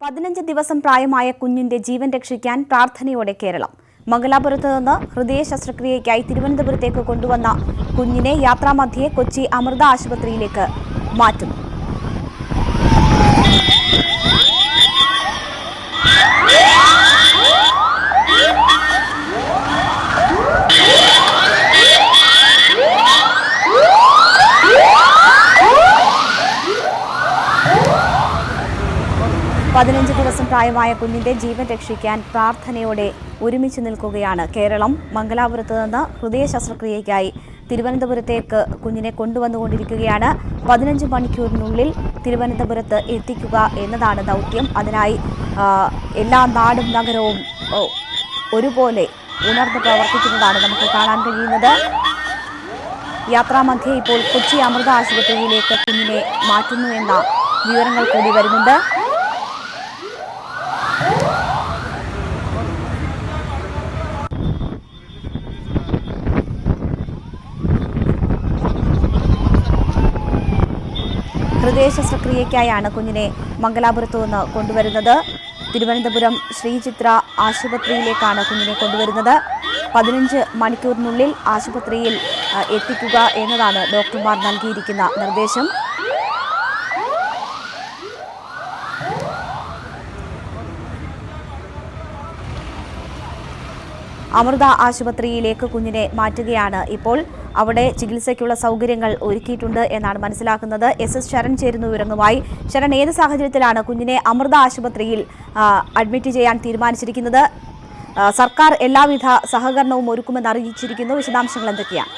15 ദിവസം പ്രായമായ കുഞ്ഞിന്റെ ജീവൻ രക്ഷിക്കാൻ പ്രാർത്ഥനയോടെ കേരളം. മംഗലാപുരത്ത് നിന്ന് ഹൃദയ ശസ്ത്രക്രിയയ്ക്കായി തിരുവനന്തപുരത്തേക്ക് കൊണ്ടുവന്ന കുഞ്ഞിനെ യാത്രാമധ്യേ കൊച്ചി അമൃത ആശുപത്രിയിലേക്ക് മാറ്റുന്നു. പതിനഞ്ച് ദിവസം പ്രായമായ കുഞ്ഞിന്റെ ജീവൻ രക്ഷിക്കാൻ പ്രാർത്ഥനയോടെ ഒരുമിച്ച് നിൽക്കുകയാണ് കേരളം. മംഗലാപുരത്ത് നിന്ന് ഹൃദയ ശസ്ത്രക്രിയയ്ക്കായി തിരുവനന്തപുരത്തേക്ക് കുഞ്ഞിനെ കൊണ്ടുവന്നുകൊണ്ടിരിക്കുകയാണ്. 15 മണിക്കൂറിനുള്ളിൽ തിരുവനന്തപുരത്ത് എത്തിക്കുക എന്നതാണ് ദൗത്യം. അതിനായി എല്ലാ നാടും നഗരവും ഒരുപോലെ ഉണർന്ന് പ്രവർത്തിക്കുന്നതാണ് നമുക്ക് കാണാൻ കഴിയുന്നത്. യാത്രാമധ്യേ ഇപ്പോൾ കൊച്ചി അമൃത ആശുപത്രിയിലേക്ക് കുഞ്ഞിനെ മാറ്റുന്നു എന്ന വിവരങ്ങൾ കൂടി വരുന്നുണ്ട്. ഹൃദയ ശസ്ത്രക്രിയയ്ക്കായാണ് കുഞ്ഞിനെ മംഗലാപുരത്തു നിന്ന് കൊണ്ടുവരുന്നത്. തിരുവനന്തപുരം ശ്രീചിത്ര ആശുപത്രിയിലേക്കാണ് കുഞ്ഞിനെ കൊണ്ടുവരുന്നത്. 15 മണിക്കൂറിനുള്ളിൽ ആശുപത്രിയിൽ എത്തിക്കുക എന്നതാണ് ഡോക്ടർമാർ നൽകിയിരിക്കുന്ന നിർദ്ദേശം. അമൃത ആശുപത്രിയിലേക്ക് കുഞ്ഞിനെ മാറ്റുകയാണ് ഇപ്പോൾ. അവിടെ ചികിത്സയ്ക്കുള്ള സൗകര്യങ്ങൾ ഒരുക്കിയിട്ടുണ്ട് എന്നാണ് മനസ്സിലാക്കുന്നത്. SS ശരൺ ചേരുന്നു വിവരങ്ങളുമായി. ശരൺ, ഏത് സാഹചര്യത്തിലാണ് കുഞ്ഞിനെ അമൃത ആശുപത്രിയിൽ അഡ്മിറ്റ് ചെയ്യാൻ തീരുമാനിച്ചിരിക്കുന്നത്? സർക്കാർ എല്ലാവിധ സഹകരണവും ഒരുക്കുമെന്ന് അറിയിച്ചിരിക്കുന്നു. വിശദാംശങ്ങൾ എന്തൊക്കെയാണ്?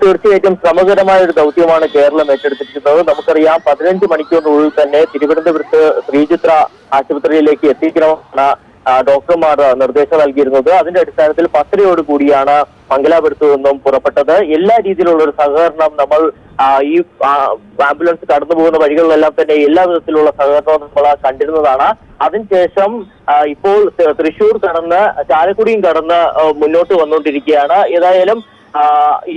തീർച്ചയായിട്ടും ശ്രമകരമായ ഒരു ദൗത്യമാണ് കേരളം ഏറ്റെടുത്തിരിക്കുന്നത്. നമുക്കറിയാം 15 മണിക്കൂറിനുള്ളിൽ തന്നെ തിരുവനന്തപുരത്ത് ശ്രീചിത്ര ആശുപത്രിയിലേക്ക് എത്തിക്കണമെന്നാണ് ഡോക്ടർമാർ നിർദ്ദേശം നൽകിയിരുന്നത്. അതിന്റെ അടിസ്ഥാനത്തിൽ 10:00 കൂടിയാണ് മംഗലാപുരത്ത് നിന്നും പുറപ്പെട്ടത്. എല്ലാ രീതിയിലുള്ള ഒരു സഹകരണം നമ്മൾ ഈ ആംബുലൻസ് കടന്നു പോകുന്ന വഴികളിലെല്ലാം തന്നെ എല്ലാ വിധത്തിലുള്ള സഹകരണവും നമ്മൾ കണ്ടിരുന്നതാണ്. അതിനുശേഷം ഇപ്പോൾ തൃശൂർ കടന്ന് ചാലക്കുടിയും കടന്ന് മുന്നോട്ട് വന്നുകൊണ്ടിരിക്കുകയാണ്. ഏതായാലും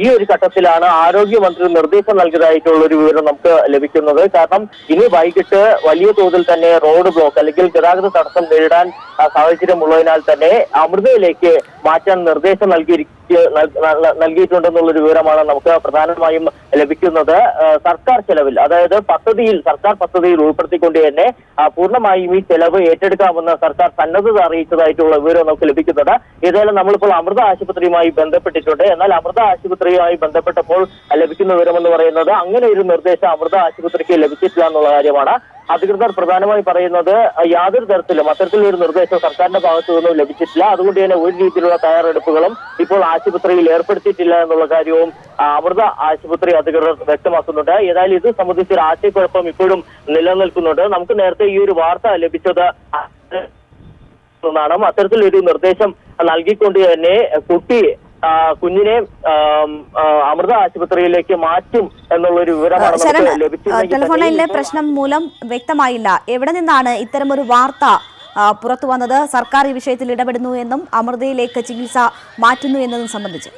ഈ ഒരു ഘട്ടത്തിലാണ് ആരോഗ്യമന്ത്രി നിർദ്ദേശം നൽകിയതായിട്ടുള്ള ഒരു വിവരം നമുക്ക് ലഭിക്കുന്നത്. കാരണം ഇനി വൈകിട്ട് വലിയ തോതിൽ തന്നെ റോഡ് ബ്ലോക്ക് അല്ലെങ്കിൽ ഗതാഗത തടസ്സം നേരിടാൻ സാഹചര്യമുള്ളതിനാൽ തന്നെ അമൃതയിലേക്ക് മാറ്റാൻ നിർദ്ദേശം നൽകിയിട്ടുണ്ടെന്നുള്ളൊരു വിവരമാണ് നമുക്ക് പ്രധാനമായും ലഭിക്കുന്നത്. സർക്കാർ ചെലവിൽ, അതായത് സർക്കാർ പദ്ധതിയിൽ ഉൾപ്പെടുത്തിക്കൊണ്ട് തന്നെ പൂർണ്ണമായും ഈ ചെലവ് ഏറ്റെടുക്കാമെന്ന് സർക്കാർ സന്നദ്ധത അറിയിച്ചതായിട്ടുള്ള വിവരം നമുക്ക് ലഭിക്കുന്നുണ്ട്. ഏതായാലും നമ്മളിപ്പോൾ അമൃത ആശുപത്രിയുമായി ബന്ധപ്പെട്ടിട്ടുണ്ട്. എന്നാൽ അമൃത ആശുപത്രിയുമായി ബന്ധപ്പെട്ടപ്പോൾ ലഭിക്കുന്ന വിവരമെന്ന് പറയുന്നത് അങ്ങനെ ഒരു നിർദ്ദേശം അമൃത ആശുപത്രിക്ക് ലഭിച്ചിട്ടില്ല എന്നുള്ള കാര്യമാണ്. അധികൃതർ പ്രധാനമായി പറയുന്നത് യാതൊരു തരത്തിലും അത്തരത്തിലൊരു നിർദ്ദേശം സർക്കാരിന്റെ ഭാഗത്തു നിന്നും ലഭിച്ചിട്ടില്ല. അതുകൊണ്ട് തന്നെ ഒരു രീതിയിലുള്ള തയ്യാറെടുപ്പുകളും ഇപ്പോൾ ആശുപത്രിയിൽ ഏർപ്പെടുത്തിയിട്ടില്ല എന്നുള്ള കാര്യവും അമൃത ആശുപത്രി അധികൃതർ വ്യക്തമാക്കുന്നുണ്ട്. ഏതായാലും ഇത് സംബന്ധിച്ചൊരു ആശയക്കുഴപ്പം ഇപ്പോഴും നിലനിൽക്കുന്നുണ്ട്. നമുക്ക് നേരത്തെ ഈ ഒരു വാർത്ത ലഭിച്ചത് ാണ്. അത്തരത്തിലൊരു നിർദ്ദേശം നൽകിക്കൊണ്ട് തന്നെ കുഞ്ഞിനെ അമൃത ആശുപത്രിയിലേക്ക് മാറ്റും എന്നുള്ളൊരു വിവരമാണ് ലഭിച്ചത്. ടെലിഫോൺ ലൈനിലെ പ്രശ്നം മൂലം വ്യക്തമായില്ല എവിടെ നിന്നാണ് ഇത്തരമൊരു വാർത്ത പുറത്തു വന്നത്. സർക്കാർ ഈ വിഷയത്തിൽ ഇടപെടുന്നു എന്നും അമൃതയിലേക്ക് ചികിത്സ മാറ്റുന്നു എന്നതും സംബന്ധിച്ച്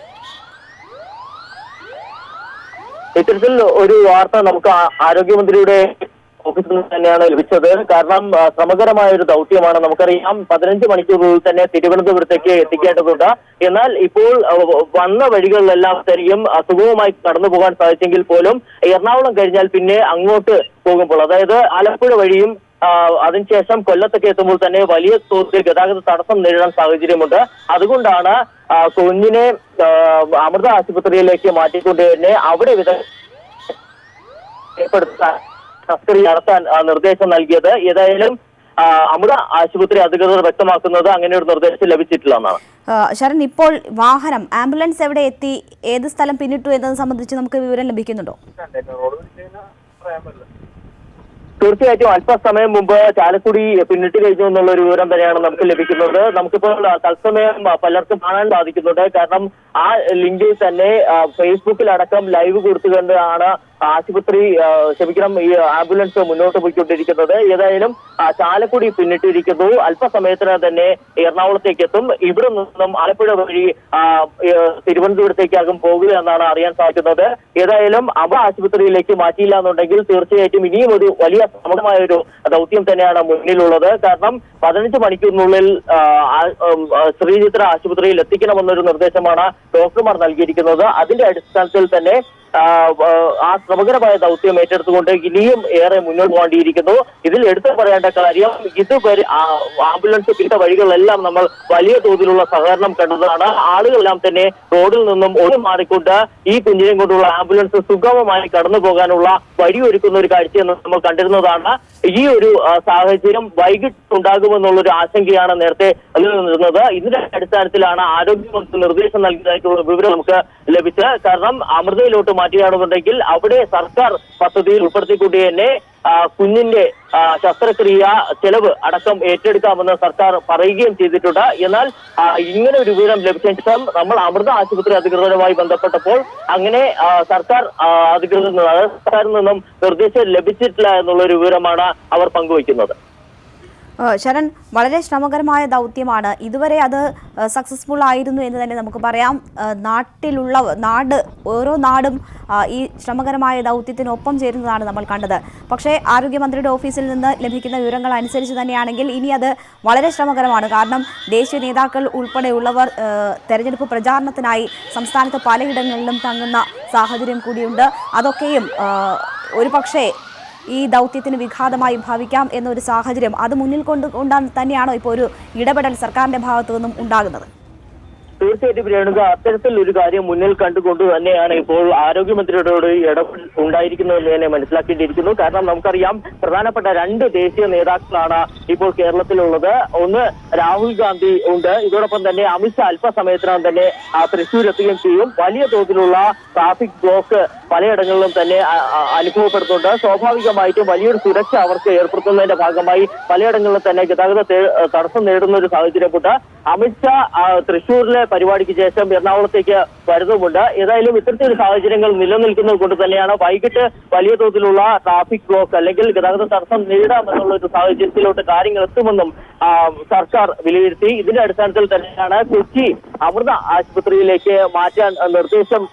ഇത്തരത്തിൽ ഒരു വാർത്ത നമുക്ക് ആരോഗ്യമന്ത്രിയുടെ ഓഫീസിൽ നിന്ന് തന്നെയാണ് ലഭിച്ചത്. കാരണം ശ്രമകരമായ ഒരു ദൗത്യമാണ്. നമുക്കറിയാം 15 മണിക്കൂറിൽ തന്നെ തിരുവനന്തപുരത്തേക്ക് എത്തിക്കേണ്ടതുണ്ട്. എന്നാൽ ഇപ്പോൾ വന്ന വഴികളിലെല്ലാം തന്നെയും സുഗമമായി കടന്നു പോകാൻ സാധിച്ചെങ്കിൽ പോലും എറണാകുളം കഴിഞ്ഞാൽ പിന്നെ അങ്ങോട്ട് പോകുമ്പോൾ, അതായത് ആലപ്പുഴ വഴിയും അതിനുശേഷം കൊല്ലത്തൊക്കെ എത്തുമ്പോൾ തന്നെ വലിയ തോതിൽ ഗതാഗത തടസ്സം നേരിടാൻ സാഹചര്യമുണ്ട്. അതുകൊണ്ടാണ് കുഞ്ഞിനെ അമൃത ആശുപത്രിയിലേക്ക് മാറ്റിക്കൊണ്ട് തന്നെ അവിടെ ശസ്ത്രക്രിയ നടത്താൻ നിർദ്ദേശം നൽകിയത്. ഏതായാലും അമൃത ആശുപത്രി അധികൃതർ വ്യക്തമാക്കുന്നത് അങ്ങനെ ഒരു നിർദ്ദേശം ലഭിച്ചിട്ടില്ല എന്നാണ്. ശരൺ, ഇപ്പോൾ വാഹനം ആംബുലൻസ് എവിടെ എത്തി, ഏത് സ്ഥലം പിന്നിട്ടു എന്നത് സംബന്ധിച്ച് നമുക്ക് വിവരം ലഭിക്കുന്നുണ്ടോ? തീർച്ചയായിട്ടും അല്പസമയം മുമ്പ് ചാലക്കുടി പിന്നിട്ട് കഴിഞ്ഞു എന്നുള്ള ഒരു വിവരം തന്നെയാണ് നമുക്ക് ലഭിക്കുന്നത്. നമുക്കിപ്പോൾ തത്സമയം പലർക്കും കാണാൻ സാധിക്കുന്നുണ്ട്. കാരണം ആ ലിങ്കിൽ തന്നെ ഫേസ്ബുക്കിലടക്കം ലൈവ് കൊടുത്തുകൊണ്ടാണ് ആശുപത്രി ഈ ആംബുലൻസ് മുന്നോട്ട് പോയിക്കൊണ്ടിരിക്കുന്നത്. ഏതായാലും ചാലക്കുടി പിന്നിട്ടിരിക്കുന്നു. അല്പസമയത്തിന് തന്നെ എറണാകുളത്തേക്ക് എത്തും. ഇവിടെ നിന്നും ആലപ്പുഴ വഴി തിരുവനന്തപുരത്തേക്കാകും പോകുക എന്നാണ് അറിയാൻ സാധിക്കുന്നത്. ഏതായാലും അവ ആശുപത്രിയിലേക്ക് മാറ്റിയില്ല എന്നുണ്ടെങ്കിൽ തീർച്ചയായിട്ടും ഇനിയും ഒരു വലിയ സമഗ്രമായ ഒരു ദൗത്യം തന്നെയാണ് മുന്നിലുള്ളത്. കാരണം 15 മണിക്കൂറിനുള്ളിൽ ശ്രീചിത്ര ആശുപത്രിയിൽ എത്തിക്കണമെന്നൊരു നിർദ്ദേശമാണ് ഡോക്ടർമാർ നൽകിയിരിക്കുന്നത്. അതിന്റെ അടിസ്ഥാനത്തിൽ തന്നെ ആ ശ്രമകരമായ ദൗത്യം ഏറ്റെടുത്തുകൊണ്ട് ഇനിയും ഏറെ മുന്നോട്ട് പോകേണ്ടിയിരിക്കുന്നു. ഇതിൽ എടുത്തു പറയേണ്ട കാര്യം, ഇതുവരെ ആംബുലൻസ് വിട്ട വഴികളെല്ലാം നമ്മൾ വലിയ തോതിലുള്ള സഹകരണം കണ്ടതാണ്. ആളുകളെല്ലാം തന്നെ റോഡിൽ നിന്നും ഒന്നു മാറിക്കൊണ്ട് ഈ കുഞ്ഞിനെയും കൊണ്ടുള്ള ആംബുലൻസ് സുഗമമായി കടന്നു പോകാനുള്ള വഴിയൊരുക്കുന്ന ഒരു കാഴ്ച നമ്മൾ കണ്ടിരുന്നതാണ്. ഈ ഒരു സാഹചര്യം വൈകിട്ട് ഉണ്ടാകുമെന്നുള്ളൊരു ആശങ്കയാണ് നേരത്തെ നിലനിന്നിരുന്നത്. ഇതിന്റെ അടിസ്ഥാനത്തിലാണ് ആരോഗ്യമന്ത്രി നിർദ്ദേശം നൽകിയതായിട്ടുള്ള വിവരം നമുക്ക് ലഭിച്ചത്. കാരണം അമൃതയിലോട്ട് മാറ്റുകയാണെന്നുണ്ടെങ്കിൽ അവിടെ സർക്കാർ പദ്ധതിയിൽ ഉൾപ്പെടുത്തിക്കൊണ്ട് തന്നെ കുഞ്ഞിന്റെ ശസ്ത്രക്രിയ ചെലവ് അടക്കം ഏറ്റെടുക്കാമെന്ന് സർക്കാർ പറയുകയും ചെയ്തിട്ടുണ്ട്. എന്നാൽ ഇങ്ങനെ ഒരു വിവരം ലഭിച്ച ശേഷം നമ്മൾ അമൃത ആശുപത്രി അധികൃതരുമായി ബന്ധപ്പെട്ടപ്പോൾ അങ്ങനെ സർക്കാരിൽ നിന്നും നിർദ്ദേശം ലഭിച്ചിട്ടില്ല എന്നുള്ളൊരു വിവരമാണ് അവർ പങ്കുവയ്ക്കുന്നത്. ശരൺ, വളരെ ശ്രമകരമായ ദൗത്യമാണ്. ഇതുവരെ അത് സക്സസ്ഫുൾ ആയിരുന്നു എന്ന് തന്നെ നമുക്ക് പറയാം. ഓരോ നാടും ഈ ശ്രമകരമായ ദൗത്യത്തിനൊപ്പം ചേരുന്നതാണ് നമ്മൾ കണ്ടത്. പക്ഷേ ആരോഗ്യമന്ത്രിയുടെ ഓഫീസിൽ നിന്ന് ലഭിക്കുന്ന വിവരങ്ങൾ അനുസരിച്ച് തന്നെയാണെങ്കിൽ ഇനി അത് വളരെ ശ്രമകരമാണ്. കാരണം ദേശീയ നേതാക്കൾ ഉൾപ്പെടെയുള്ളവർ തെരഞ്ഞെടുപ്പ് പ്രചാരണത്തിനായി സംസ്ഥാനത്ത് പലയിടങ്ങളിലും തങ്ങുന്ന സാഹചര്യം കൂടിയുണ്ട്. അതൊക്കെയും ഒരുപക്ഷേ ഈ ദൗത്യത്തിന് വിഘാതമായി ഭാവിക്കാം എന്നൊരു സാഹചര്യം അത് മുന്നിൽ കൊണ്ടാണ് തന്നെയാണോ ഇപ്പോൾ ഒരു ഇടപെടൽ സർക്കാരിന്റെ ഭാഗത്തു നിന്നും ഉണ്ടാകുന്നത്? തീർച്ചയായിട്ടും രേണുക, അത്തരത്തിൽ ഒരു കാര്യം മുന്നിൽ കണ്ടുകൊണ്ട് തന്നെയാണ് ഇപ്പോൾ ആരോഗ്യമന്ത്രിയോട് ഇടപെടൽ ഉണ്ടായിരിക്കുന്നതെന്ന് തന്നെ മനസ്സിലാക്കേണ്ടിയിരിക്കുന്നു. കാരണം നമുക്കറിയാം, പ്രധാനപ്പെട്ട 2 ദേശീയ നേതാക്കളാണ് ഇപ്പോൾ കേരളത്തിലുള്ളത്. ഒന്ന് രാഹുൽ ഗാന്ധി ഉണ്ട്. ഇതോടൊപ്പം തന്നെ അമിത്ഷാ അല്പസമയത്തിനകം തന്നെ തൃശ്ശൂർ എത്തുകയും ചെയ്യും. വലിയ തോതിലുള്ള ട്രാഫിക് ബ്ലോക്ക് പലയിടങ്ങളിലും തന്നെ അനുഭവപ്പെടുന്നുണ്ട്. സ്വാഭാവികമായിട്ടും വലിയൊരു സുരക്ഷ അവർക്ക് ഏർപ്പെടുത്തുന്നതിന്റെ ഭാഗമായി പലയിടങ്ങളിലും തന്നെ ഗതാഗത തടസ്സം നേടുന്ന ഒരു സാഹചര്യമുണ്ട്. അമിത്ഷാ തൃശ്ശൂരിലെ പരിപാടിക്ക് ശേഷം എറണാകുളത്തേക്ക് വരുന്നുമുണ്ട്. ഏതായാലും ഇത്തരത്തിലൊരു സാഹചര്യങ്ങൾ നിലനിൽക്കുന്നത് കൊണ്ട് തന്നെയാണ് വൈകിട്ട് വലിയ തോതിലുള്ള ട്രാഫിക് ബ്ലോക്ക് അല്ലെങ്കിൽ ഗതാഗത തടസ്സം നേരിടാമെന്നുള്ള ഒരു സാഹചര്യത്തിലോട്ട് കാര്യങ്ങൾ എത്തുമെന്നും സർക്കാർ വിലയിരുത്തി. ഇതിന്റെ അടിസ്ഥാനത്തിൽ തന്നെയാണ് കൊച്ചി അമൃത ആശുപത്രിയിലേക്ക് മാറ്റാൻ നിർദ്ദേശം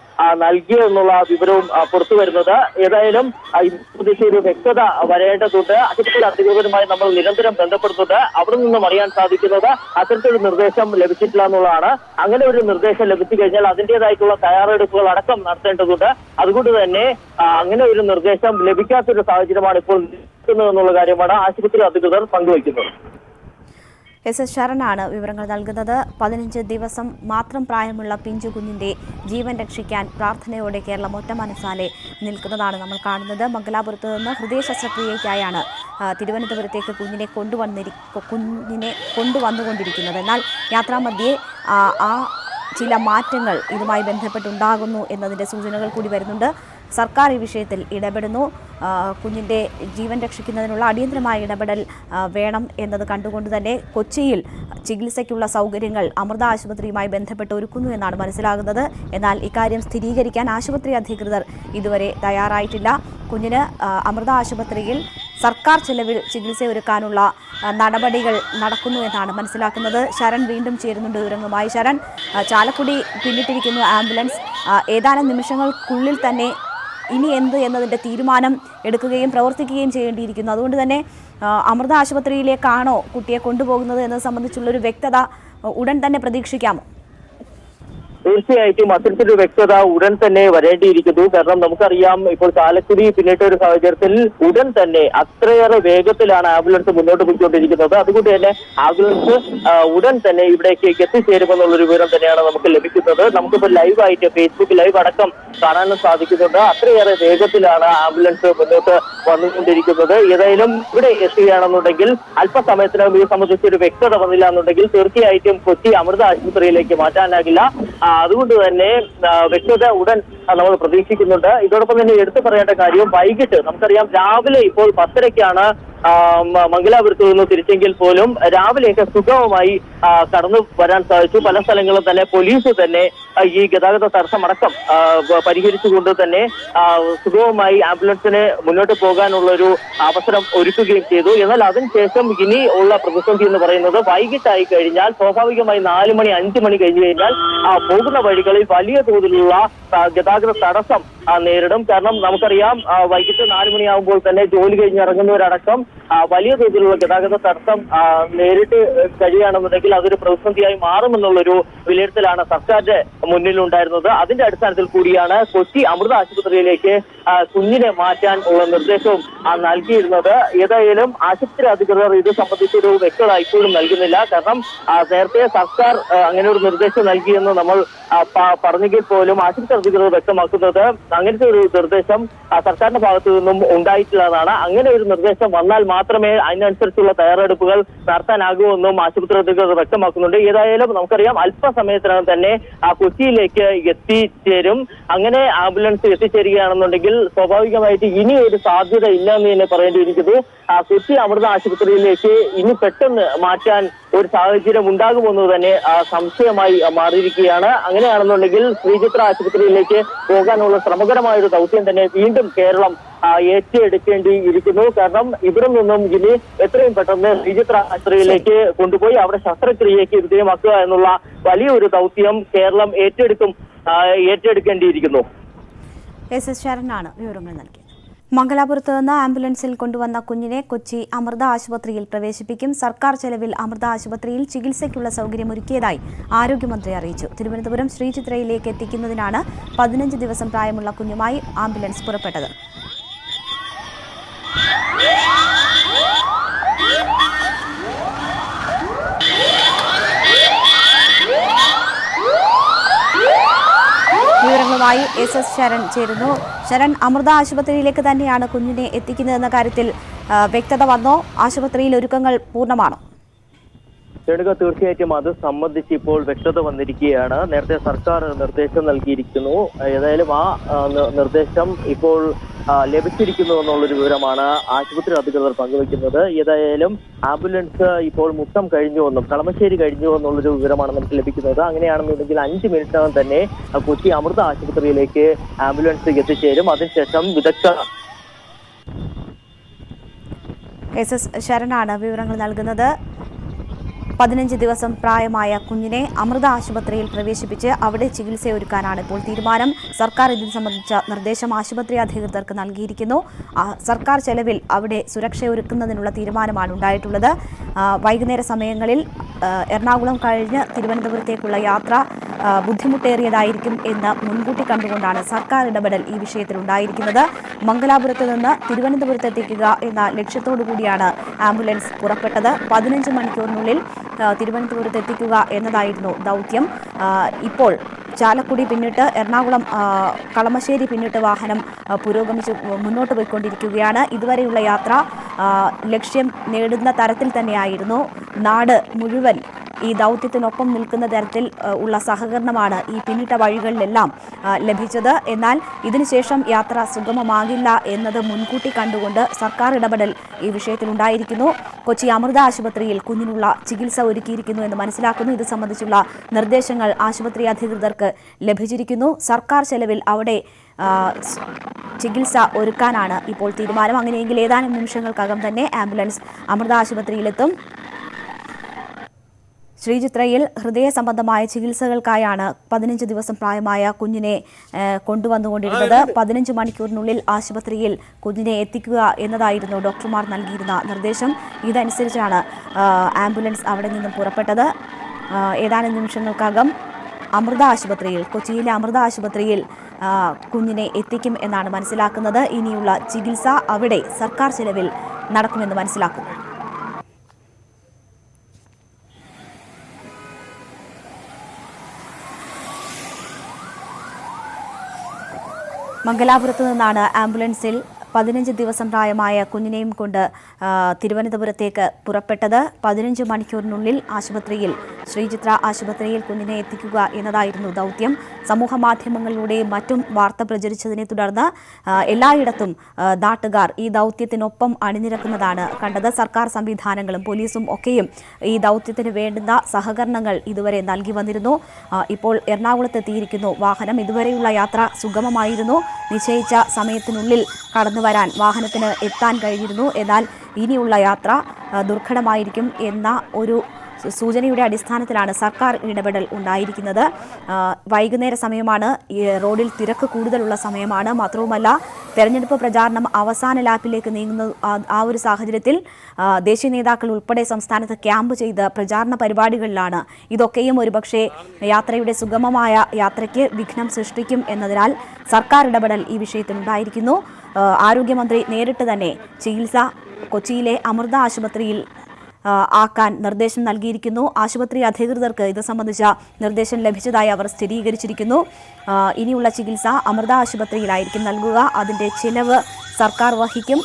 നൽകിയെന്നുള്ള വിവരവും പുറത്തു വരുന്നത്. ഏതായാലും ഇതിനെക്കുറിച്ച് ഒരു വ്യക്തത വരേണ്ടതുണ്ട്. ആശുപത്രി അധികൃതരുമായി നമ്മൾ നിരന്തരം ബന്ധപ്പെടുന്നുണ്ട്. അവിടെ നിന്നും അറിയാൻ സാധിക്കുന്നത് അത്തരത്തിലൊരു നിർദ്ദേശം ലഭിച്ചിട്ടില്ല എന്നുള്ളതാണ്. അങ്ങനെ ഒരു നിർദ്ദേശം ലഭിച്ചു കഴിഞ്ഞാൽ അതിൻ്റെതായിട്ടുള്ള തയ്യാറെടുപ്പുകൾ അടക്കം നടത്തേണ്ടതുണ്ട്. അതുകൊണ്ട് തന്നെ അങ്ങനെ ഒരു നിർദ്ദേശം ലഭിക്കാത്തൊരു സാഹചര്യമാണ് ഇപ്പോൾ നിൽക്കുന്നതെന്നുള്ള കാര്യമാണ് ആശുപത്രി അധികൃതർ പങ്കുവയ്ക്കുന്നത്. എസ് ശരണാണ് വിവരങ്ങൾ നൽകുന്നത്. 15 ദിവസം മാത്രം പ്രായമുള്ള പിഞ്ചു കുഞ്ഞിന്റെ ജീവൻ രക്ഷിക്കാൻ പ്രാർത്ഥനയോടെ കേരളം ഒറ്റ മനസ്സാലെ നിൽക്കുന്നതാണ് നമ്മൾ കാണുന്നത്. മംഗലാപുരത്ത് നിന്ന് ഹൃദയ ശസ്ത്രക്രിയയ്ക്കായാണ് തിരുവനന്തപുരത്തേക്ക് കുഞ്ഞിനെ കൊണ്ടുവന്നുകൊണ്ടിരിക്കുന്നത്. എന്നാൽ യാത്രാമധ്യേ ചില മാറ്റങ്ങൾ ഇതുമായി ബന്ധപ്പെട്ടുണ്ടാകുന്നു എന്നതിൻ്റെ സൂചനകൾ കൂടി വരുന്നുണ്ട്. സർക്കാർ ഈ വിഷയത്തിൽ ഇടപെടുന്നു. കുഞ്ഞിൻ്റെ ജീവൻ രക്ഷിക്കുന്നതിനുള്ള അടിയന്തരമായ ഇടപെടൽ വേണം എന്നത് കണ്ടുകൊണ്ട് തന്നെ കൊച്ചിയിൽ ചികിത്സയ്ക്കുള്ള സൗകര്യങ്ങൾ അമൃത ആശുപത്രിയുമായി ബന്ധപ്പെട്ട് ഒരുക്കുന്നു എന്നാണ് മനസ്സിലാകുന്നത്. എന്നാൽ ഇക്കാര്യം സ്ഥിരീകരിക്കാൻ ആശുപത്രി അധികൃതർ ഇതുവരെ തയ്യാറായിട്ടില്ല. കുഞ്ഞിന് അമൃത ആശുപത്രിയിൽ സർക്കാർ ചെലവിൽ ചികിത്സയൊരുക്കാനുള്ള നടപടികൾ നടക്കുന്നു എന്നാണ് മനസ്സിലാക്കുന്നത്. ശരൺ വീണ്ടും ചേരുന്നുണ്ട് വിവരങ്ങളുമായി. ശരൺ, ചാലക്കുടി പിന്നിട്ടിരിക്കുന്നു ആംബുലൻസ്. ഏതാനും നിമിഷങ്ങൾക്കുള്ളിൽ തന്നെ ഇനി എന്ത് എന്നതിൻ്റെ തീരുമാനം എടുക്കുകയും പ്രവർത്തിക്കുകയും ചെയ്യേണ്ടിയിരിക്കുന്നു. അതുകൊണ്ട് തന്നെ അമൃത ആശുപത്രിയിലേക്കാണോ കുട്ടിയെ കൊണ്ടുപോകുന്നത് എന്നത് സംബന്ധിച്ചുള്ളൊരു വ്യക്തത ഉടൻ തന്നെ പ്രതീക്ഷിക്കാമോ? തീർച്ചയായിട്ടും അത്തരത്തിലൊരു വ്യക്തത ഉടൻ തന്നെ വരേണ്ടിയിരിക്കുന്നു. കാരണം നമുക്കറിയാം, ഇപ്പോൾ ചാലക്കുടി പിന്നിട്ട ഒരു സാഹചര്യത്തിൽ ഉടൻ തന്നെ അത്രയേറെ വേഗത്തിലാണ് ആംബുലൻസ് മുന്നോട്ട് പോയിക്കൊണ്ടിരിക്കുന്നത്. അതുകൊണ്ട് തന്നെ ആംബുലൻസ് ഉടൻ തന്നെ ഇവിടേക്ക് എത്തിച്ചേരുമെന്നുള്ളൊരു വിവരം തന്നെയാണ് നമുക്ക് ലഭിക്കുന്നത്. നമുക്കിപ്പോൾ ലൈവായിട്ട് ഫേസ്ബുക്ക് ലൈവ് അടക്കം കാണാനും സാധിക്കുന്നുണ്ട്. അത്രയേറെ വേഗത്തിലാണ് ആംബുലൻസ് മുന്നോട്ട് വന്നുകൊണ്ടിരിക്കുന്നത്. ഏതായാലും ഇവിടെ എത്തുകയാണെന്നുണ്ടെങ്കിൽ അല്പസമയത്തിനകം ഇത് സംബന്ധിച്ചൊരു വ്യക്തത വന്നില്ല എന്നുണ്ടെങ്കിൽ തീർച്ചയായിട്ടും കൊച്ചി അമൃത ആശുപത്രിയിലേക്ക് മാറ്റാനാകില്ല. അതുകൊണ്ട് തന്നെ വ്യക്തത ഉടൻ നമ്മൾ പ്രതീക്ഷിക്കുന്നുണ്ട്. ഇതോടൊപ്പം തന്നെ എടുത്തു പറയേണ്ട കാര്യം, വൈകിട്ട് നമുക്കറിയാം രാവിലെ ഇപ്പോൾ 10:30ക്കാണ് മംഗലാപുരത്ത് നിന്ന് തിരിച്ചെങ്കിൽ പോലും രാവിലെയൊക്കെ സുഗമമായി കടന്നു വരാൻ സാധിച്ചു. പല സ്ഥലങ്ങളും തന്നെ പോലീസ് തന്നെ ഈ ഗതാഗത തടസ്സമടക്കം പരിഹരിച്ചുകൊണ്ട് തന്നെ സുഗമമായി ആംബുലൻസിന് മുന്നോട്ട് പോകാനുള്ള ഒരു അവസരം ഒരുക്കുകയും ചെയ്തു. എന്നാൽ അതിനുശേഷം ഇനി ഉള്ള പ്രതിസന്ധി എന്ന് പറയുന്നത് വൈകിട്ടായി കഴിഞ്ഞാൽ സ്വാഭാവികമായി 4 മണി 5 മണി കഴിഞ്ഞു കഴിഞ്ഞാൽ പോകുന്ന വഴികളിൽ വലിയ തോതിലുള്ള ഗതാഗത തടസ്സം നേരിടും. കാരണം നമുക്കറിയാം വൈകിട്ട് 4 മണിയാകുമ്പോൾ തന്നെ ജോലി കഴിഞ്ഞ് ഇറങ്ങുന്നവരടക്കം വലിയ തോതിലുള്ള ഗതാഗത തടസ്സം നേരിട്ട് കഴിയുകയാണെന്നുണ്ടെങ്കിൽ അതൊരു പ്രതിസന്ധിയായി മാറുമെന്നുള്ളൊരു വിലയിരുത്തലാണ് സർക്കാരിന്റെ മുന്നിലുണ്ടായിരുന്നത്. അതിന്റെ അടിസ്ഥാനത്തിൽ കൂടിയാണ് കൊച്ചി അമൃത ആശുപത്രിയിലേക്ക് കുഞ്ഞിനെ മാറ്റാൻ ഉള്ള നിർദ്ദേശവും നൽകിയിരുന്നത്. ഏതായാലും ആശുപത്രി അധികൃതർ ഇത് സംബന്ധിച്ചൊരു വ്യക്തത ഇപ്പോഴും നൽകുന്നില്ല. കാരണം നേരത്തെ സർക്കാർ അങ്ങനെ ഒരു നിർദ്ദേശം നൽകിയെന്ന് നമ്മൾ പറഞ്ഞെങ്കിൽ പോലും ആശുപത്രി അധികൃതർ വ്യക്തമാക്കുന്നത് അങ്ങനത്തെ ഒരു നിർദ്ദേശം സർക്കാരിന്റെ ഭാഗത്തു നിന്നും ഉണ്ടായിട്ടില്ലെന്നാണ്. അങ്ങനെ ഒരു നിർദ്ദേശം വന്നാൽ മാത്രമേ അതിനനുസരിച്ചുള്ള തയ്യാറെടുപ്പുകൾ നടത്താനാകുമെന്നും ആശുപത്രി അധികൃതർ വ്യക്തമാക്കുന്നുണ്ട്. ഏതായാലും നമുക്കറിയാം അല്പസമയത്തിനകം തന്നെ കൊച്ചിയിലേക്ക് എത്തിച്ചേരും. അങ്ങനെ ആംബുലൻസ് എത്തിച്ചേരുകയാണെന്നുണ്ടെങ്കിൽ സ്വാഭാവികമായിട്ട് ഇനി ഒരു സാധ്യത ഇല്ല എന്ന് തന്നെ പറയേണ്ടിയിരിക്കുന്നു. കൊച്ചി അമൃത ആശുപത്രിയിലേക്ക് ഇനി പെട്ടെന്ന് മാറ്റാൻ ഒരു സാഹചര്യം ഉണ്ടാകുമെന്ന് തന്നെ സംശയമായി മാറിയിരിക്കുകയാണ്. അങ്ങനെയാണെന്നുണ്ടെങ്കിൽ ശ്രീചിത്ര ആശുപത്രിയിലേക്ക് പോകാനുള്ള ശ്രമകരമായ ഒരു ദൗത്യം തന്നെ വീണ്ടും കേരളം ഏറ്റെടുക്കേണ്ടിയിരിക്കുന്നു. കാരണം ഇവിടെ നിന്നും ഇനി എത്രയും പെട്ടെന്ന് ശ്രീചിത്ര ആശുപത്രിയിലേക്ക് കൊണ്ടുപോയി അവിടെ ശസ്ത്രക്രിയയ്ക്ക് വിധേയമാക്കുക എന്നുള്ള വലിയൊരു ദൗത്യം കേരളം ഏറ്റെടുക്കേണ്ടിയിരിക്കുന്നു. എസ് ശരനാണ് വിവരങ്ങൾ നൽകിയത്. മംഗലാപുരത്ത് നിന്ന് ആംബുലൻസിൽ കൊണ്ടുവന്ന കുഞ്ഞിനെ കൊച്ചി അമൃത ആശുപത്രിയിൽ പ്രവേശിപ്പിക്കും. സർക്കാർ ചെലവിൽ അമൃത ആശുപത്രിയിൽ ചികിത്സയ്ക്കുള്ള സൗകര്യമൊരുക്കിയതായി ആരോഗ്യമന്ത്രി അറിയിച്ചു. തിരുവനന്തപുരം ശ്രീചിത്രയിലേക്ക് എത്തിക്കുന്നതിനാണ് 15 ദിവസം പ്രായമുള്ള കുഞ്ഞുമായി ആംബുലൻസ് പുറപ്പെട്ടത്. വിവരങ്ങളുമായി എസ് ശരൺ ചേരുന്നു. ശരൺ, അമൃത ആശുപത്രിയിലേക്ക് തന്നെയാണ് കുഞ്ഞിനെ എത്തിക്കുന്നതെന്ന കാര്യത്തിൽ വ്യക്തത വന്നോ? ആശുപത്രിയിൽ ഒരുക്കങ്ങൾ പൂർണ്ണമാണോ? തീർച്ചയായിട്ടും അത് സംബന്ധിച്ച് ഇപ്പോൾ വ്യക്തത വന്നിരിക്കുകയാണ്. നേരത്തെ സർക്കാർ നിർദ്ദേശം നൽകിയിരിക്കുന്നു. ഏതായാലും ആ നിർദ്ദേശം ഇപ്പോൾ ലഭിച്ചിരിക്കുന്നു എന്നുള്ളൊരു വിവരമാണ് ആശുപത്രി അധികൃതർ പങ്കുവയ്ക്കുന്നത്. ഏതായാലും ആംബുലൻസ് ഇപ്പോൾ മുട്ടം കഴിഞ്ഞുവെന്നും കളമശ്ശേരി കഴിഞ്ഞു എന്നുള്ളൊരു വിവരമാണ് നമുക്ക് ലഭിക്കുന്നത്. അങ്ങനെയാണെന്നുണ്ടെങ്കിൽ 5 മിനിറ്റിനകം തന്നെ കൊച്ചി അമൃത ആശുപത്രിയിലേക്ക് ആംബുലൻസ് എത്തിച്ചേരും. അതിനുശേഷം വിദഗ്ധ എസ് ശരനാണ് വിവരങ്ങൾ നൽകുന്നത്. 15 ദിവസം പ്രായമായ കുഞ്ഞിനെ അമൃത ആശുപത്രിയിൽ പ്രവേശിപ്പിച്ച് അവിടെ ചികിത്സയൊരുക്കാനാണ് ഇപ്പോൾ തീരുമാനം. സർക്കാർ ഇതിന് സംബന്ധിച്ച നിർദ്ദേശം ആശുപത്രി അധികൃതർക്ക് നൽകിയിരിക്കുന്നു. സർക്കാർ ചെലവിൽ അവിടെ സുരക്ഷയൊരുക്കുന്നതിനുള്ള തീരുമാനമാണ് ഉണ്ടായിട്ടുള്ളത്. വൈകുന്നേര സമയങ്ങളിൽ എറണാകുളം കഴിഞ്ഞ് തിരുവനന്തപുരത്തേക്കുള്ള യാത്ര ബുദ്ധിമുട്ടേറിയതായിരിക്കും എന്ന് മുൻകൂട്ടി കണ്ടുകൊണ്ടാണ് സർക്കാർ ഇടപെടൽ ഈ വിഷയത്തിൽ ഉണ്ടായിരിക്കുന്നത്. മംഗലാപുരത്ത് നിന്ന് തിരുവനന്തപുരത്ത് എത്തിക്കുക എന്ന ലക്ഷ്യത്തോടു കൂടിയാണ് ആംബുലൻസ് പുറപ്പെട്ടത്. 15 മണിക്കൂറിനുള്ളിൽ തിരുവനന്തപുരത്ത് എത്തിക്കുക എന്നതായിരുന്നു ദൗത്യം. ഇപ്പോൾ ചാലക്കുടി പിന്നിട്ട് എറണാകുളം കളമശ്ശേരി പിന്നിട്ട് വാഹനം പുരോഗമിച്ച് മുന്നോട്ട് പോയിക്കൊണ്ടിരിക്കുകയാണ്. ഇതുവരെയുള്ള യാത്ര ലക്ഷ്യം നേടുന്ന തരത്തിൽ തന്നെയായിരുന്നു. നാട് മുഴുവൻ ഈ ദൗത്യത്തിനൊപ്പം നിൽക്കുന്ന തരത്തിൽ ഉള്ള സഹകരണമാണ് ഈ പിന്നിട്ട വഴികളിലെല്ലാം ലഭിച്ചത്. എന്നാൽ ഇതിനുശേഷം യാത്ര സുഗമമാകില്ല എന്നത് മുൻകൂട്ടി കണ്ടുകൊണ്ട് സർക്കാർ ഇടപെടൽ ഈ വിഷയത്തിൽ ഉണ്ടായിരിക്കുന്നു. കൊച്ചി അമൃത ആശുപത്രിയിൽ കുഞ്ഞിനുള്ള ചികിത്സ ഒരുക്കിയിരിക്കുന്നു എന്ന് മനസ്സിലാക്കുന്നു. ഇത് സംബന്ധിച്ചുള്ള നിർദ്ദേശങ്ങൾ ആശുപത്രി അധികൃതർക്ക് ലഭിച്ചിരിക്കുന്നു. സർക്കാർ ചെലവിൽ അവിടെ ചികിത്സ ഒരുക്കാനാണ് ഇപ്പോൾ തീരുമാനം. അങ്ങനെയെങ്കിൽ ഏതാനും നിമിഷങ്ങൾക്കകം തന്നെ ആംബുലൻസ് അമൃത ആശുപത്രിയിലെത്തും. ശ്രീചിത്രയിൽ ഹൃദയ സംബന്ധമായ ചികിത്സകൾക്കായാണ് 15 ദിവസം പ്രായമായ കുഞ്ഞിനെ കൊണ്ടുവന്നുകൊണ്ടിരുന്നത്. 15 മണിക്കൂറിനുള്ളിൽ ആശുപത്രിയിൽ കുഞ്ഞിനെ എത്തിക്കുക എന്നതായിരുന്നു ഡോക്ടർമാർ നൽകിയിരുന്ന നിർദ്ദേശം. ഇതനുസരിച്ചാണ് ആംബുലൻസ് അവിടെ നിന്നും പുറപ്പെട്ടത്. ഏതാനും നിമിഷങ്ങൾക്കകം അമൃത ആശുപത്രിയിൽ, കൊച്ചിയിലെ അമൃത ആശുപത്രിയിൽ കുഞ്ഞിനെ എത്തിക്കും എന്നാണ് മനസ്സിലാക്കുന്നത്. ഇനിയുള്ള ചികിത്സ അവിടെ സർക്കാർ ചെലവിൽ നടക്കുമെന്ന് മനസ്സിലാക്കുന്നു. മംഗലാപുരത്ത് നിന്നാണ് ആംബുലൻസിൽ 15 ദിവസം പ്രായമായ കുഞ്ഞിനെയും കൊണ്ട് തിരുവനന്തപുരത്തേക്ക് പുറപ്പെട്ടത്. 15 മണിക്കൂറിനുള്ളിൽ ശ്രീചിത്ര ആശുപത്രിയിൽ കുഞ്ഞിനെ എത്തിക്കുക എന്നതായിരുന്നു ദൗത്യം. സമൂഹ മാധ്യമങ്ങളിലൂടെയും മറ്റും വാർത്ത പ്രചരിച്ചതിനെ തുടർന്ന് എല്ലായിടത്തും നാട്ടുകാർ ഈ ദൗത്യത്തിനൊപ്പം അണിനിരക്കുന്നതാണ് കണ്ടത്. സർക്കാർ സംവിധാനങ്ങളും പോലീസും ഒക്കെയും ഈ ദൗത്യത്തിന് വേണ്ടുന്ന സഹകരണങ്ങൾ ഇതുവരെ നൽകി വന്നിരുന്നു. ഇപ്പോൾ എറണാകുളത്ത് എത്തിയിരിക്കുന്നു വാഹനം. ഇതുവരെയുള്ള യാത്ര സുഗമമായിരുന്നു. നിശ്ചയിച്ച സമയത്തിനുള്ളിൽ കടന്നു വരാൻ വാഹനത്തിന് എത്താൻ കഴിഞ്ഞിരുന്നു. എന്നാൽ ഇനിയുള്ള യാത്ര ദുർഘടമായിരിക്കും എന്ന ഒരു സൂചനയുടെ അടിസ്ഥാനത്തിലാണ് സർക്കാർ ഇടപെടൽ ഉണ്ടായിരിക്കുന്നത്. വൈകുന്നേര സമയമാണ്, റോഡിൽ തിരക്ക് കൂടുതലുള്ള സമയമാണ്. മാത്രവുമല്ല, തെരഞ്ഞെടുപ്പ് പ്രചാരണം അവസാന ലാപ്പിലേക്ക് നീങ്ങുന്ന ആ ഒരു സാഹചര്യത്തിൽ ദേശീയ നേതാക്കൾ ഉൾപ്പെടെ സംസ്ഥാനത്ത് ക്യാമ്പ് ചെയ്ത് പ്രചാരണ പരിപാടികളിലാണ്. ഇതൊക്കെയും ഒരുപക്ഷെ യാത്രയുടെ സുഗമമായ യാത്രയ്ക്ക് വിഘ്നം സൃഷ്ടിക്കും എന്നതിനാൽ സർക്കാർ ഇടപെടൽ ഈ വിഷയത്തിൽ ഉണ്ടായിരിക്കുന്നു. ആരോഗ്യമന്ത്രി നേരിട്ട് തന്നെ ചികിത്സ കൊച്ചിയിലെ അമൃത ആശുപത്രിയിൽ ആക്കാൻ നിർദ്ദേശം നൽകിയിരിക്കുന്നു. ആശുപത്രി അധികൃതർക്ക് ഇത് സംബന്ധിച്ച നിർദ്ദേശം ലഭിച്ചതായി അവർ സ്ഥിരീകരിച്ചിരിക്കുന്നു. ഇനിയുള്ള ചികിത്സ അമൃത ആശുപത്രിയിലായിരിക്കും നൽകുക. അതിൻ്റെ ചിലവ് സർക്കാർ വഹിക്കും.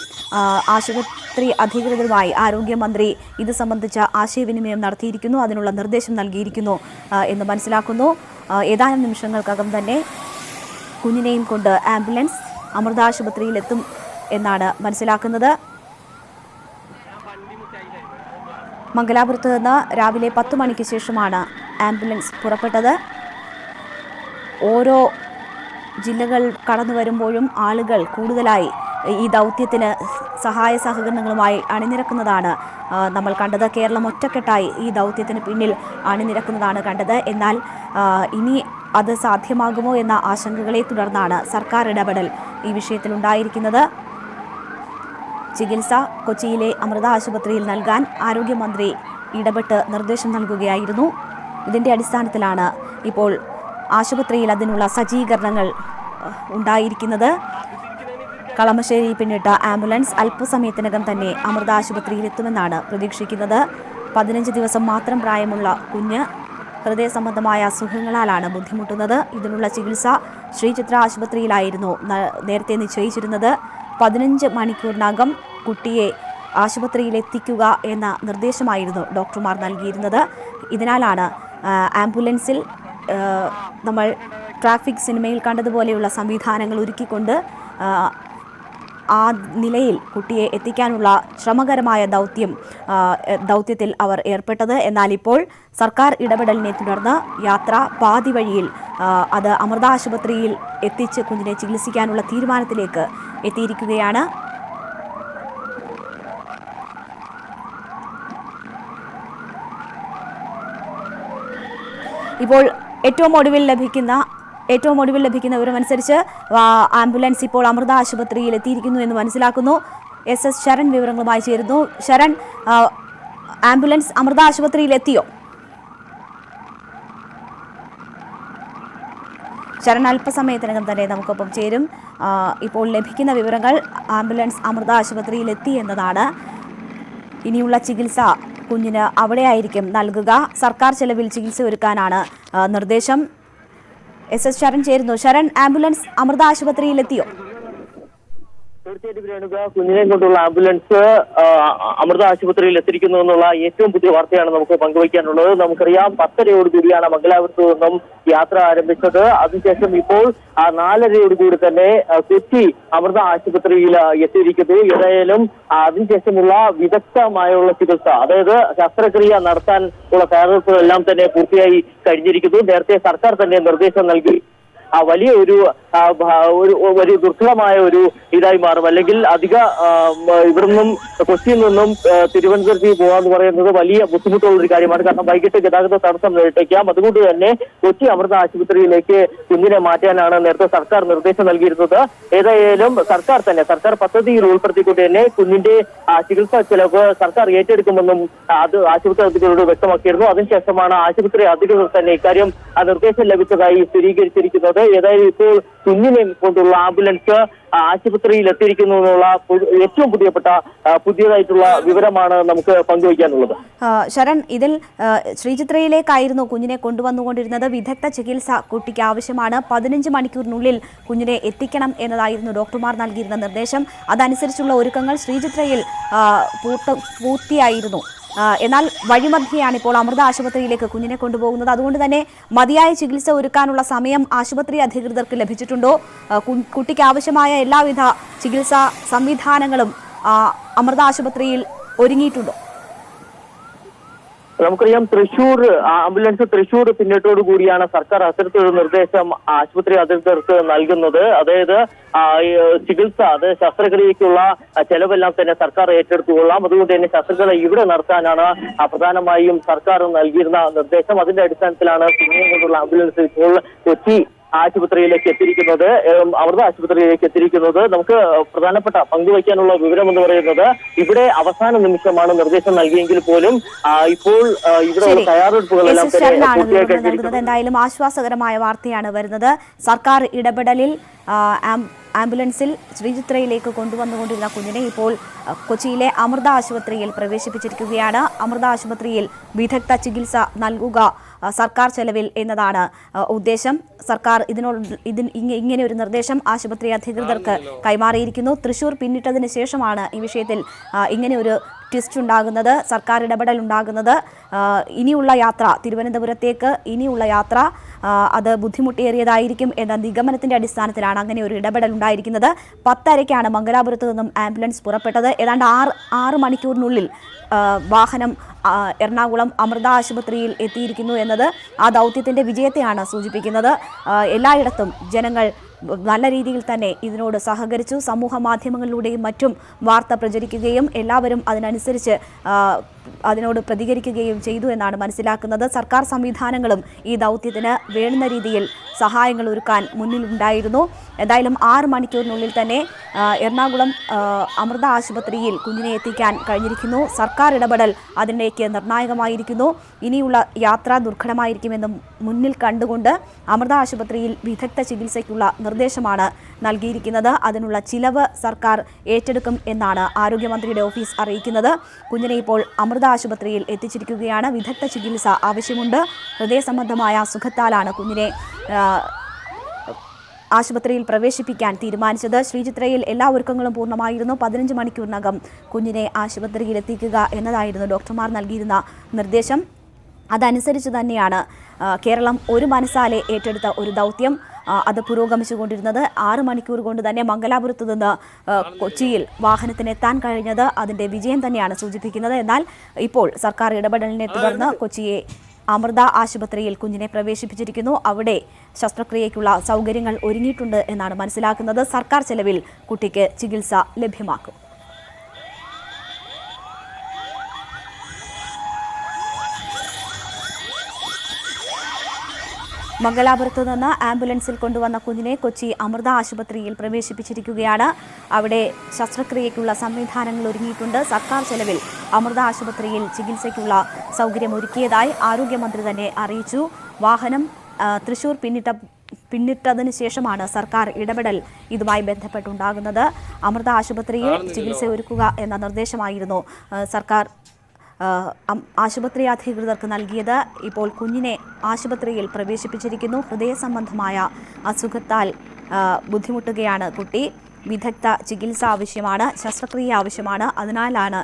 ആശുപത്രി അധികൃതരുമായി ആരോഗ്യമന്ത്രി ഇത് സംബന്ധിച്ച ആശയവിനിമയം നടത്തിയിരിക്കുന്നു. അതിനുള്ള നിർദ്ദേശം നൽകിയിരിക്കുന്നു എന്ന് മനസ്സിലാക്കുന്നു. ഏതാനും നിമിഷങ്ങൾക്കകം തന്നെ കുഞ്ഞിനെയും കൊണ്ട് ആംബുലൻസ് അമൃത ആശുപത്രിയിലെത്തും എന്നാണ് മനസ്സിലാക്കുന്നത്. മംഗലാപുരത്ത് നിന്ന് രാവിലെ 10 മണിക്ക് ശേഷമാണ് ആംബുലൻസ് പുറപ്പെട്ടത്. ഓരോ ജില്ലകൾ കടന്നു വരുമ്പോഴും ആളുകൾ കൂടുതലായി ഈ ദൗത്യത്തിന് സഹായ സഹകരണങ്ങളുമായി അണിനിരക്കുന്നതാണ് നമ്മൾ കണ്ടത്. കേരളം ഒറ്റക്കെട്ടായി ഈ ദൗത്യത്തിന് പിന്നിൽ അണിനിരക്കുന്നതാണ് കണ്ടത്. എന്നാൽ ഇനി അത് സാധ്യമാകുമോ എന്ന ആശങ്കകളെ തുടർന്നാണ് സർക്കാർ ഇടപെടൽ ഈ വിഷയത്തിലുണ്ടായിരിക്കുന്നത്. ചികിത്സ കൊച്ചിയിലെ അമൃത ആശുപത്രിയിൽ നൽകാൻ ആരോഗ്യമന്ത്രി ഇടപെട്ട് നിർദ്ദേശം നൽകുകയായിരുന്നു. ഇതിൻ്റെ അടിസ്ഥാനത്തിലാണ് ഇപ്പോൾ ആശുപത്രിയിൽ അതിനുള്ള സജ്ജീകരണങ്ങൾ ഉണ്ടായിരിക്കുന്നത്. കളമശ്ശേരി പിന്നിട്ട ആംബുലൻസ് അല്പസമയത്തിനകം തന്നെ അമൃത ആശുപത്രിയിൽ എത്തുമെന്നാണ് പ്രതീക്ഷിക്കുന്നത്. 15 ദിവസം മാത്രം പ്രായമുള്ള കുഞ്ഞ് ഹൃദയ സംബന്ധമായ അസുഖങ്ങളാലാണ് ബുദ്ധിമുട്ടുന്നത്. ഇതിനുള്ള ചികിത്സ ശ്രീചിത്ര ആശുപത്രിയിലായിരുന്നു നേരത്തെ നിശ്ചയിച്ചിരുന്നത്. 15 മണിക്കൂറിനകം കുട്ടിയെ ആശുപത്രിയിൽ എത്തിക്കുക എന്ന നിർദ്ദേശമായിരുന്നു ഡോക്ടർമാർ നൽകിയിരുന്നത്. ഇതിനാലാണ് ആംബുലൻസിൽ നമ്മൾ ട്രാഫിക് സിനിമയിൽ കണ്ടതുപോലെയുള്ള സംവിധാനങ്ങൾ ഒരുക്കിക്കൊണ്ട് ആ നിലയിൽ കുട്ടിയെ എത്തിക്കാനുള്ള ശ്രമകരമായ ദൗത്യത്തിൽ അവർ ഏർപ്പെട്ടത്. എന്നാൽ ഇപ്പോൾ സർക്കാർ ഇടപെടലിനെ തുടർന്ന് യാത്ര പാതി വഴിയിൽ അത് അമൃത ആശുപത്രിയിൽ എത്തിച്ച് കുഞ്ഞിനെ ചികിത്സിക്കാനുള്ള തീരുമാനത്തിലേക്ക് എത്തിയിരിക്കുകയാണ്. ഇപ്പോൾ ഏറ്റവും ഒടുവിൽ ലഭിക്കുന്ന വിവരമനുസരിച്ച് ആംബുലൻസ് ഇപ്പോൾ അമൃത ആശുപത്രിയിൽ എത്തിയിരിക്കുന്നു എന്ന് മനസ്സിലാക്കുന്നു. SS ശരൺ വിവരങ്ങളുമായി ചേരുന്നു. ശരൺ, ആംബുലൻസ് അമൃത ആശുപത്രിയിൽ എത്തിയോ? ശരൺ അല്പസമയത്തിനകം തന്നെ നമുക്കൊപ്പം ചേരും. ഇപ്പോൾ ലഭിക്കുന്ന വിവരങ്ങൾ ആംബുലൻസ് അമൃത ആശുപത്രിയിൽ എത്തി എന്നതാണ്. ഇനിയുള്ള ചികിത്സ കുഞ്ഞിന് അവിടെയായിരിക്കും നൽകുക. സർക്കാർ ചെലവിൽ ചികിത്സ ഒരുക്കാനാണ് നിർദ്ദേശം. SS ശരൺ ചേരുന്നു. ശരൺ, ആംബുലൻസ് അമൃത ആശുപത്രിയിൽ എത്തിയോ? തീർച്ചയായിട്ടും രേണുക, കുഞ്ഞിനെ കൊണ്ടുള്ള ആംബുലൻസ് അമൃത ആശുപത്രിയിൽ എത്തിയിരിക്കുന്നു എന്നുള്ള ഏറ്റവും പുതിയ വാർത്തയാണ് നമുക്ക് പങ്കുവയ്ക്കാനുള്ളത്. നമുക്കറിയാം 10:30 മംഗലാപുരത്ത് നിന്നും യാത്ര ആരംഭിച്ചത്. അതിനുശേഷം ഇപ്പോൾ 4:30 തന്നെ കൊച്ചി അമൃത ആശുപത്രിയിൽ എത്തിയിരിക്കുന്നു. ഏതായാലും അതിനുശേഷമുള്ള വിദഗ്ധമായുള്ള ചികിത്സ, അതായത് ശസ്ത്രക്രിയ നടത്താൻ ഉള്ള തയ്യാറെടുപ്പുകളെല്ലാം തന്നെ പൂർത്തിയായി കഴിഞ്ഞിരിക്കുന്നു. നേരത്തെ സർക്കാർ തന്നെ നിർദ്ദേശം നൽകി വലിയ ഒരു ദുർഘടമായ ഒരു ഇതായി മാറും. അല്ലെങ്കിൽ ഇവിടെ നിന്നും കൊച്ചിയിൽ നിന്നും തിരുവനന്തപുരത്തേക്ക് പോകാന്ന് പറയുന്നത് വലിയ ബുദ്ധിമുട്ടുള്ള ഒരു കാര്യമാണ്. കാരണം വൈകിട്ട് ഗതാഗത തടസ്സം നേരിട്ടേക്കാം. അതുകൊണ്ട് തന്നെ കൊച്ചി അമൃത ആശുപത്രിയിലേക്ക് കുഞ്ഞിനെ മാറ്റാനാണ് നേരത്തെ സർക്കാർ നിർദ്ദേശം നൽകിയിരുന്നത്. ഏതായാലും സർക്കാർ പദ്ധതിയിൽ ഉൾപ്പെടുത്തിക്കൊണ്ട് തന്നെ കുഞ്ഞിന്റെ ചികിത്സാ ചെലവ് സർക്കാർ ഏറ്റെടുക്കുമെന്നും അത് ആശുപത്രി അധികൃതരോട് വ്യക്തമാക്കിയിരുന്നു. അതിനുശേഷമാണ് ആശുപത്രി അധികൃതർ തന്നെ ഇക്കാര്യം നിർദ്ദേശം ലഭിച്ചതായി സ്ഥിരീകരിച്ചിരിക്കുന്നത്. ഏതായാലും ഇപ്പോൾ കുഞ്ഞിനെയും കൊണ്ടുള്ള ആംബുലൻസ് ആശുപത്രിയിൽ എത്തിയിരിക്കുന്നു എന്നുള്ള ഏറ്റവും പുതിയതായിട്ടുള്ള വിവരമാണ് നമുക്ക് പങ്കുവയ്ക്കാനുള്ളത്. ശരൺ, ഇതിൽ ശ്രീചിത്രയിലേക്കായിരുന്നു കുഞ്ഞിനെ കൊണ്ടുവന്നുകൊണ്ടിരുന്നത്. വിദഗ്ധ ചികിത്സ കുട്ടിക്ക് ആവശ്യമാണ്. 15 മണിക്കൂറിനുള്ളിൽ കുഞ്ഞിനെ എത്തിക്കണം എന്നതായിരുന്നു ഡോക്ടർമാർ നൽകിയിരുന്ന നിർദ്ദേശം. അതനുസരിച്ചുള്ള ഒരുക്കങ്ങൾ ശ്രീചിത്രയിൽ പൂർത്തിയായിരുന്നു. എന്നാൽ വഴിമധ്യയാണ് ഇപ്പോൾ അമൃത ആശുപത്രിയിലേക്ക് കുഞ്ഞിനെ കൊണ്ടുപോകുന്നത്. അതുകൊണ്ട് തന്നെ മതിയായ ചികിത്സ ഒരുക്കാനുള്ള സമയം ആശുപത്രി അധികൃതർക്ക് ലഭിച്ചിട്ടുണ്ടോ? കുട്ടിക്ക് ആവശ്യമായ എല്ലാവിധ ചികിത്സാ സംവിധാനങ്ങളും അമൃത ആശുപത്രിയിൽ ഒരുങ്ങിയിട്ടുണ്ടോ? നമുക്കറിയാം, ആംബുലൻസ് തൃശൂർ പിന്നിട്ടോടു കൂടിയാണ് സർക്കാർ അത്തരത്തിലൊരു നിർദ്ദേശം ആശുപത്രി അധികൃതർക്ക് നൽകുന്നത്. അതായത് ചികിത്സ, അത് ശസ്ത്രക്രിയക്കുള്ള ചെലവെല്ലാം തന്നെ സർക്കാർ ഏറ്റെടുത്തുകൊള്ളാം. അതുകൊണ്ട് തന്നെ ശസ്ത്രക്രിയ ഇവിടെ നടത്താനാണ് പ്രധാനമായും സർക്കാർ നൽകിയിരുന്ന നിർദ്ദേശം. അതിന്റെ അടിസ്ഥാനത്തിലാണ് കുഞ്ഞിനെ കൊണ്ടുള്ള ആംബുലൻസ് ഇപ്പോൾ കൊച്ചി ആശുപത്രിയിലേക്ക് എത്തിയിരിക്കുന്നത്, അമൃത ആശുപത്രിയിലേക്ക് എത്തിയിരിക്കുന്നത്. നമുക്ക് പ്രധാനപ്പെട്ട പങ്കുവയ്ക്കാനുള്ള വിവരം എന്ന് പറയുന്നത്, ഇവിടെ അവസാന നിമിഷമാണ് നിർദ്ദേശം നൽകിയെങ്കിൽ പോലും ഇപ്പോൾ ഇവിടെ തയ്യാറെടുപ്പുകളെല്ലാം നൽകുന്നത്. എന്തായാലും ആശ്വാസകരമായ വാർത്തയാണ് വരുന്നത്. സർക്കാർ ഇടപെടലിൽ ആംബുലൻസിൽ ശ്രീചിത്രയിലേക്ക് കൊണ്ടുവന്നുകൊണ്ടിരുന്ന കുഞ്ഞിനെ ഇപ്പോൾ കൊച്ചിയിലെ അമൃത ആശുപത്രിയിൽ പ്രവേശിപ്പിച്ചിരിക്കുകയാണ്. അമൃത ആശുപത്രിയിൽ വിദഗ്ധ ചികിത്സ നൽകുക സർക്കാർ ചെലവിൽ എന്നതാണ് ഉദ്ദേശം. സർക്കാർ ഇങ്ങനെ ഒരു നിർദ്ദേശം ആശുപത്രി അധികൃതർക്ക് കൈമാറിയിരിക്കുന്നു. തൃശൂർ പിന്നിട്ടതിന് ശേഷമാണ് ഈ വിഷയത്തിൽ ഇങ്ങനെ ഒരു ട്വിസ്റ്റ് ഉണ്ടാകുന്നത്, സർക്കാർ ഇടപെടൽ ഉണ്ടാകുന്നത്. ഇനിയുള്ള യാത്ര, തിരുവനന്തപുരത്തേക്ക് ഇനിയുള്ള യാത്ര അത് ബുദ്ധിമുട്ടേറിയതായിരിക്കും എന്ന നിഗമനത്തിന്റെ അടിസ്ഥാനത്തിലാണ് അങ്ങനെ ഒരു ഇടപെടൽ ഉണ്ടായിരിക്കുന്നത്. 10:30-ക്കാണ് മംഗലാപുരത്ത് നിന്നും ആംബുലൻസ് പുറപ്പെട്ടത്. ഏതാണ്ട് 6 മണിക്കൂറിനുള്ളിൽ വാഹനം എറണാകുളം അമൃത ആശുപത്രിയിൽ എത്തിയിരിക്കുന്നു എന്നത് ആ ദൗത്യത്തിന്റെ വിജയത്തെയാണ് സൂചിപ്പിക്കുന്നത്. എല്ലായിടത്തും ജനങ്ങൾ നല്ല രീതിയിൽ തന്നെ ഇതിനോട് സഹകരിച്ചു. സമൂഹ മാധ്യമങ്ങളിലൂടെയും മറ്റും വാർത്ത പ്രചരിക്കുകയും എല്ലാവരും അതിനനുസരിച്ച് അതിനോട് പ്രതികരിക്കുകയും ചെയ്തു എന്നാണ് മനസ്സിലാക്കുന്നത്. സർക്കാർ സംവിധാനങ്ങളും ഈ ദൗത്യത്തിന് വേണ്ടുന്ന രീതിയിൽ സഹായങ്ങൾ ഒരുക്കാൻ മുന്നിലുണ്ടായിരുന്നു. എന്തായാലും 6 മണിക്കൂറിനുള്ളിൽ തന്നെ എറണാകുളം അമൃത ആശുപത്രിയിൽ കുഞ്ഞിനെ എത്തിക്കാൻ കഴിഞ്ഞിരിക്കുന്നു. സർക്കാർ ഇടപെടൽ അതിലേക്ക് നിർണായകമായിരിക്കുന്നു. ഇനിയുള്ള യാത്ര ദുർഘടമായിരിക്കുമെന്ന് മുന്നിൽ കണ്ടുകൊണ്ട് അമൃത ആശുപത്രിയിൽ വിദഗ്ധ ചികിത്സയ്ക്കുള്ള നിർദ്ദേശമാണ് നൽകിയിരിക്കുന്നത്. അതിനുള്ള ചിലവ് സർക്കാർ ഏറ്റെടുക്കും എന്നാണ് ആരോഗ്യമന്ത്രിയുടെ ഓഫീസ് അറിയിക്കുന്നത്. കുഞ്ഞിനെ ഇപ്പോൾ അമൃത ആശുപത്രിയിൽ എത്തിച്ചിരിക്കുകയാണ്. വിദഗ്ധ ചികിത്സ ആവശ്യമുണ്ട്. ഹൃദയ സംബന്ധമായ അസുഖത്താലാണ് കുഞ്ഞിനെ ആശുപത്രിയിൽ പ്രവേശിപ്പിക്കാൻ തീരുമാനിച്ചത്. ശ്രീചിത്രയിൽ എല്ലാ ഒരുക്കങ്ങളും പൂർണ്ണമായിരുന്നു. 15 മണിക്കൂറിനകം കുഞ്ഞിനെ ആശുപത്രിയിൽ എത്തിക്കുക എന്നതായിരുന്നു ഡോക്ടർമാർ നൽകിയിരുന്ന നിർദ്ദേശം. അതനുസരിച്ച് തന്നെയാണ് കേരളം ഒരു മനസ്സാലെ ഏറ്റെടുത്ത ഒരു ദൗത്യം അത് പുരോഗമിച്ചുകൊണ്ടിരുന്നത്. 6 മണിക്കൂർ കൊണ്ട് തന്നെ മംഗലാപുരത്ത് നിന്ന് കൊച്ചിയിൽ വാഹനത്തിനെത്താൻ കഴിഞ്ഞത് അതിൻ്റെ വിജയം തന്നെയാണ് സൂചിപ്പിക്കുന്നത്. എന്നാൽ ഇപ്പോൾ സർക്കാർ ഇടപെടലിനെ തുടർന്ന് കൊച്ചിയെ അമൃത ആശുപത്രിയിൽ കുഞ്ഞിനെ പ്രവേശിപ്പിച്ചിരിക്കുന്നു. അവിടെ ശസ്ത്രക്രിയയ്ക്കുള്ള സൗകര്യങ്ങൾ ഒരുങ്ങിയിട്ടുണ്ട് എന്നാണ് മനസ്സിലാക്കുന്നത്. സർക്കാർ ചെലവിൽ കുട്ടിക്ക് ചികിത്സ ലഭ്യമാക്കും. മംഗലാപുരത്ത് നിന്ന് ആംബുലൻസിൽ കൊണ്ടുവന്ന കുഞ്ഞിനെ കൊച്ചി അമൃത ആശുപത്രിയിൽ പ്രവേശിപ്പിച്ചിരിക്കുകയാണ്. അവിടെ ശസ്ത്രക്രിയയ്ക്കുള്ള സംവിധാനങ്ങൾ ഒരുങ്ങിയിട്ടുണ്ട്. സർക്കാർ ചെലവിൽ അമൃത ആശുപത്രിയിൽ ചികിത്സയ്ക്കുള്ള സൗകര്യം ഒരുക്കിയതായി ആരോഗ്യമന്ത്രി തന്നെ അറിയിച്ചു. വാഹനം തൃശൂർ പിന്നിട്ടതിന് ശേഷമാണ് സർക്കാർ ഇടപെടൽ ഇതുമായി ബന്ധപ്പെട്ടുണ്ടാകുന്നത്. അമൃത ആശുപത്രിയിൽ ചികിത്സ ഒരുക്കുക എന്ന നിർദ്ദേശമായിരുന്നു സർക്കാർ ആശുപത്രി അധികൃതർക്ക് നൽകിയത്. ഇപ്പോൾ കുഞ്ഞിനെ ആശുപത്രിയിൽ പ്രവേശിപ്പിച്ചിരിക്കുന്നു. ഹൃദയ സംബന്ധമായ അസുഖത്താൽ ബുദ്ധിമുട്ടുകയാണ് കുട്ടി. വിദഗ്ധ ചികിത്സ ആവശ്യമാണ്, ശസ്ത്രക്രിയ ആവശ്യമാണ്. അതിനാലാണ്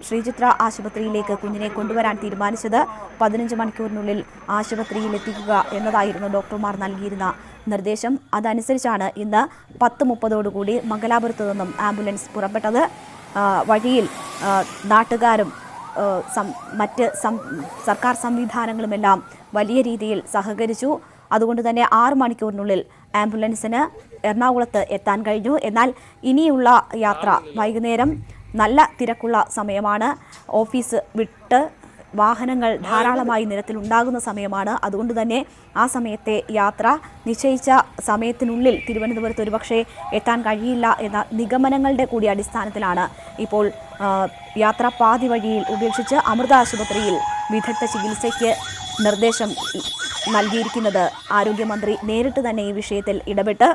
ശ്രീചിത്ര ആശുപത്രിയിലേക്ക് കുഞ്ഞിനെ കൊണ്ടുവരാൻ തീരുമാനിച്ചത്. 15 മണിക്കൂറിനുള്ളിൽ ആശുപത്രിയിൽ എത്തിക്കുക എന്നതായിരുന്നു ഡോക്ടർമാർ നൽകിയിരുന്ന നിർദ്ദേശം. അതനുസരിച്ചാണ് ഇന്ന് 10:30 മംഗലാപുരത്ത് നിന്നും ആംബുലൻസ് പുറപ്പെട്ടത്. വഴിയിൽ നാട്ടുകാരും മറ്റ് സർക്കാർ സംവിധാനങ്ങളുമെല്ലാം വലിയ രീതിയിൽ സഹകരിച്ചു. അതുകൊണ്ട് തന്നെ 6 മണിക്കൂറിനുള്ളിൽ ആംബുലൻസിന് എറണാകുളത്ത് എത്താൻ കഴിഞ്ഞു. എന്നാൽ ഇനിയുള്ള യാത്ര വൈകുന്നേരം നല്ല തിരക്കുള്ള സമയമാണ്. ഓഫീസ് വിട്ട് വാഹനങ്ങൾ ധാരാളമായി നിരത്തിലുണ്ടാകുന്ന സമയമാണ്. അതുകൊണ്ട് തന്നെ ആ സമയത്തെ യാത്ര നിശ്ചയിച്ച സമയത്തിനുള്ളിൽ തിരുവനന്തപുരത്ത് ഒരുപക്ഷെ എത്താൻ കഴിയില്ല എന്ന നിഗമനങ്ങളുടെ കൂടി അടിസ്ഥാനത്തിലാണ് ഇപ്പോൾ യാത്ര പാതി വഴിയിൽ ഉപേക്ഷിച്ച് അമൃത ആശുപത്രിയിൽ വിദഗ്ധ ചികിത്സയ്ക്ക് നിർദ്ദേശം നൽകിയിരിക്കുന്നത്. ആരോഗ്യമന്ത്രി നേരിട്ട് തന്നെ ഈ വിഷയത്തിൽ ഇടപെട്ട്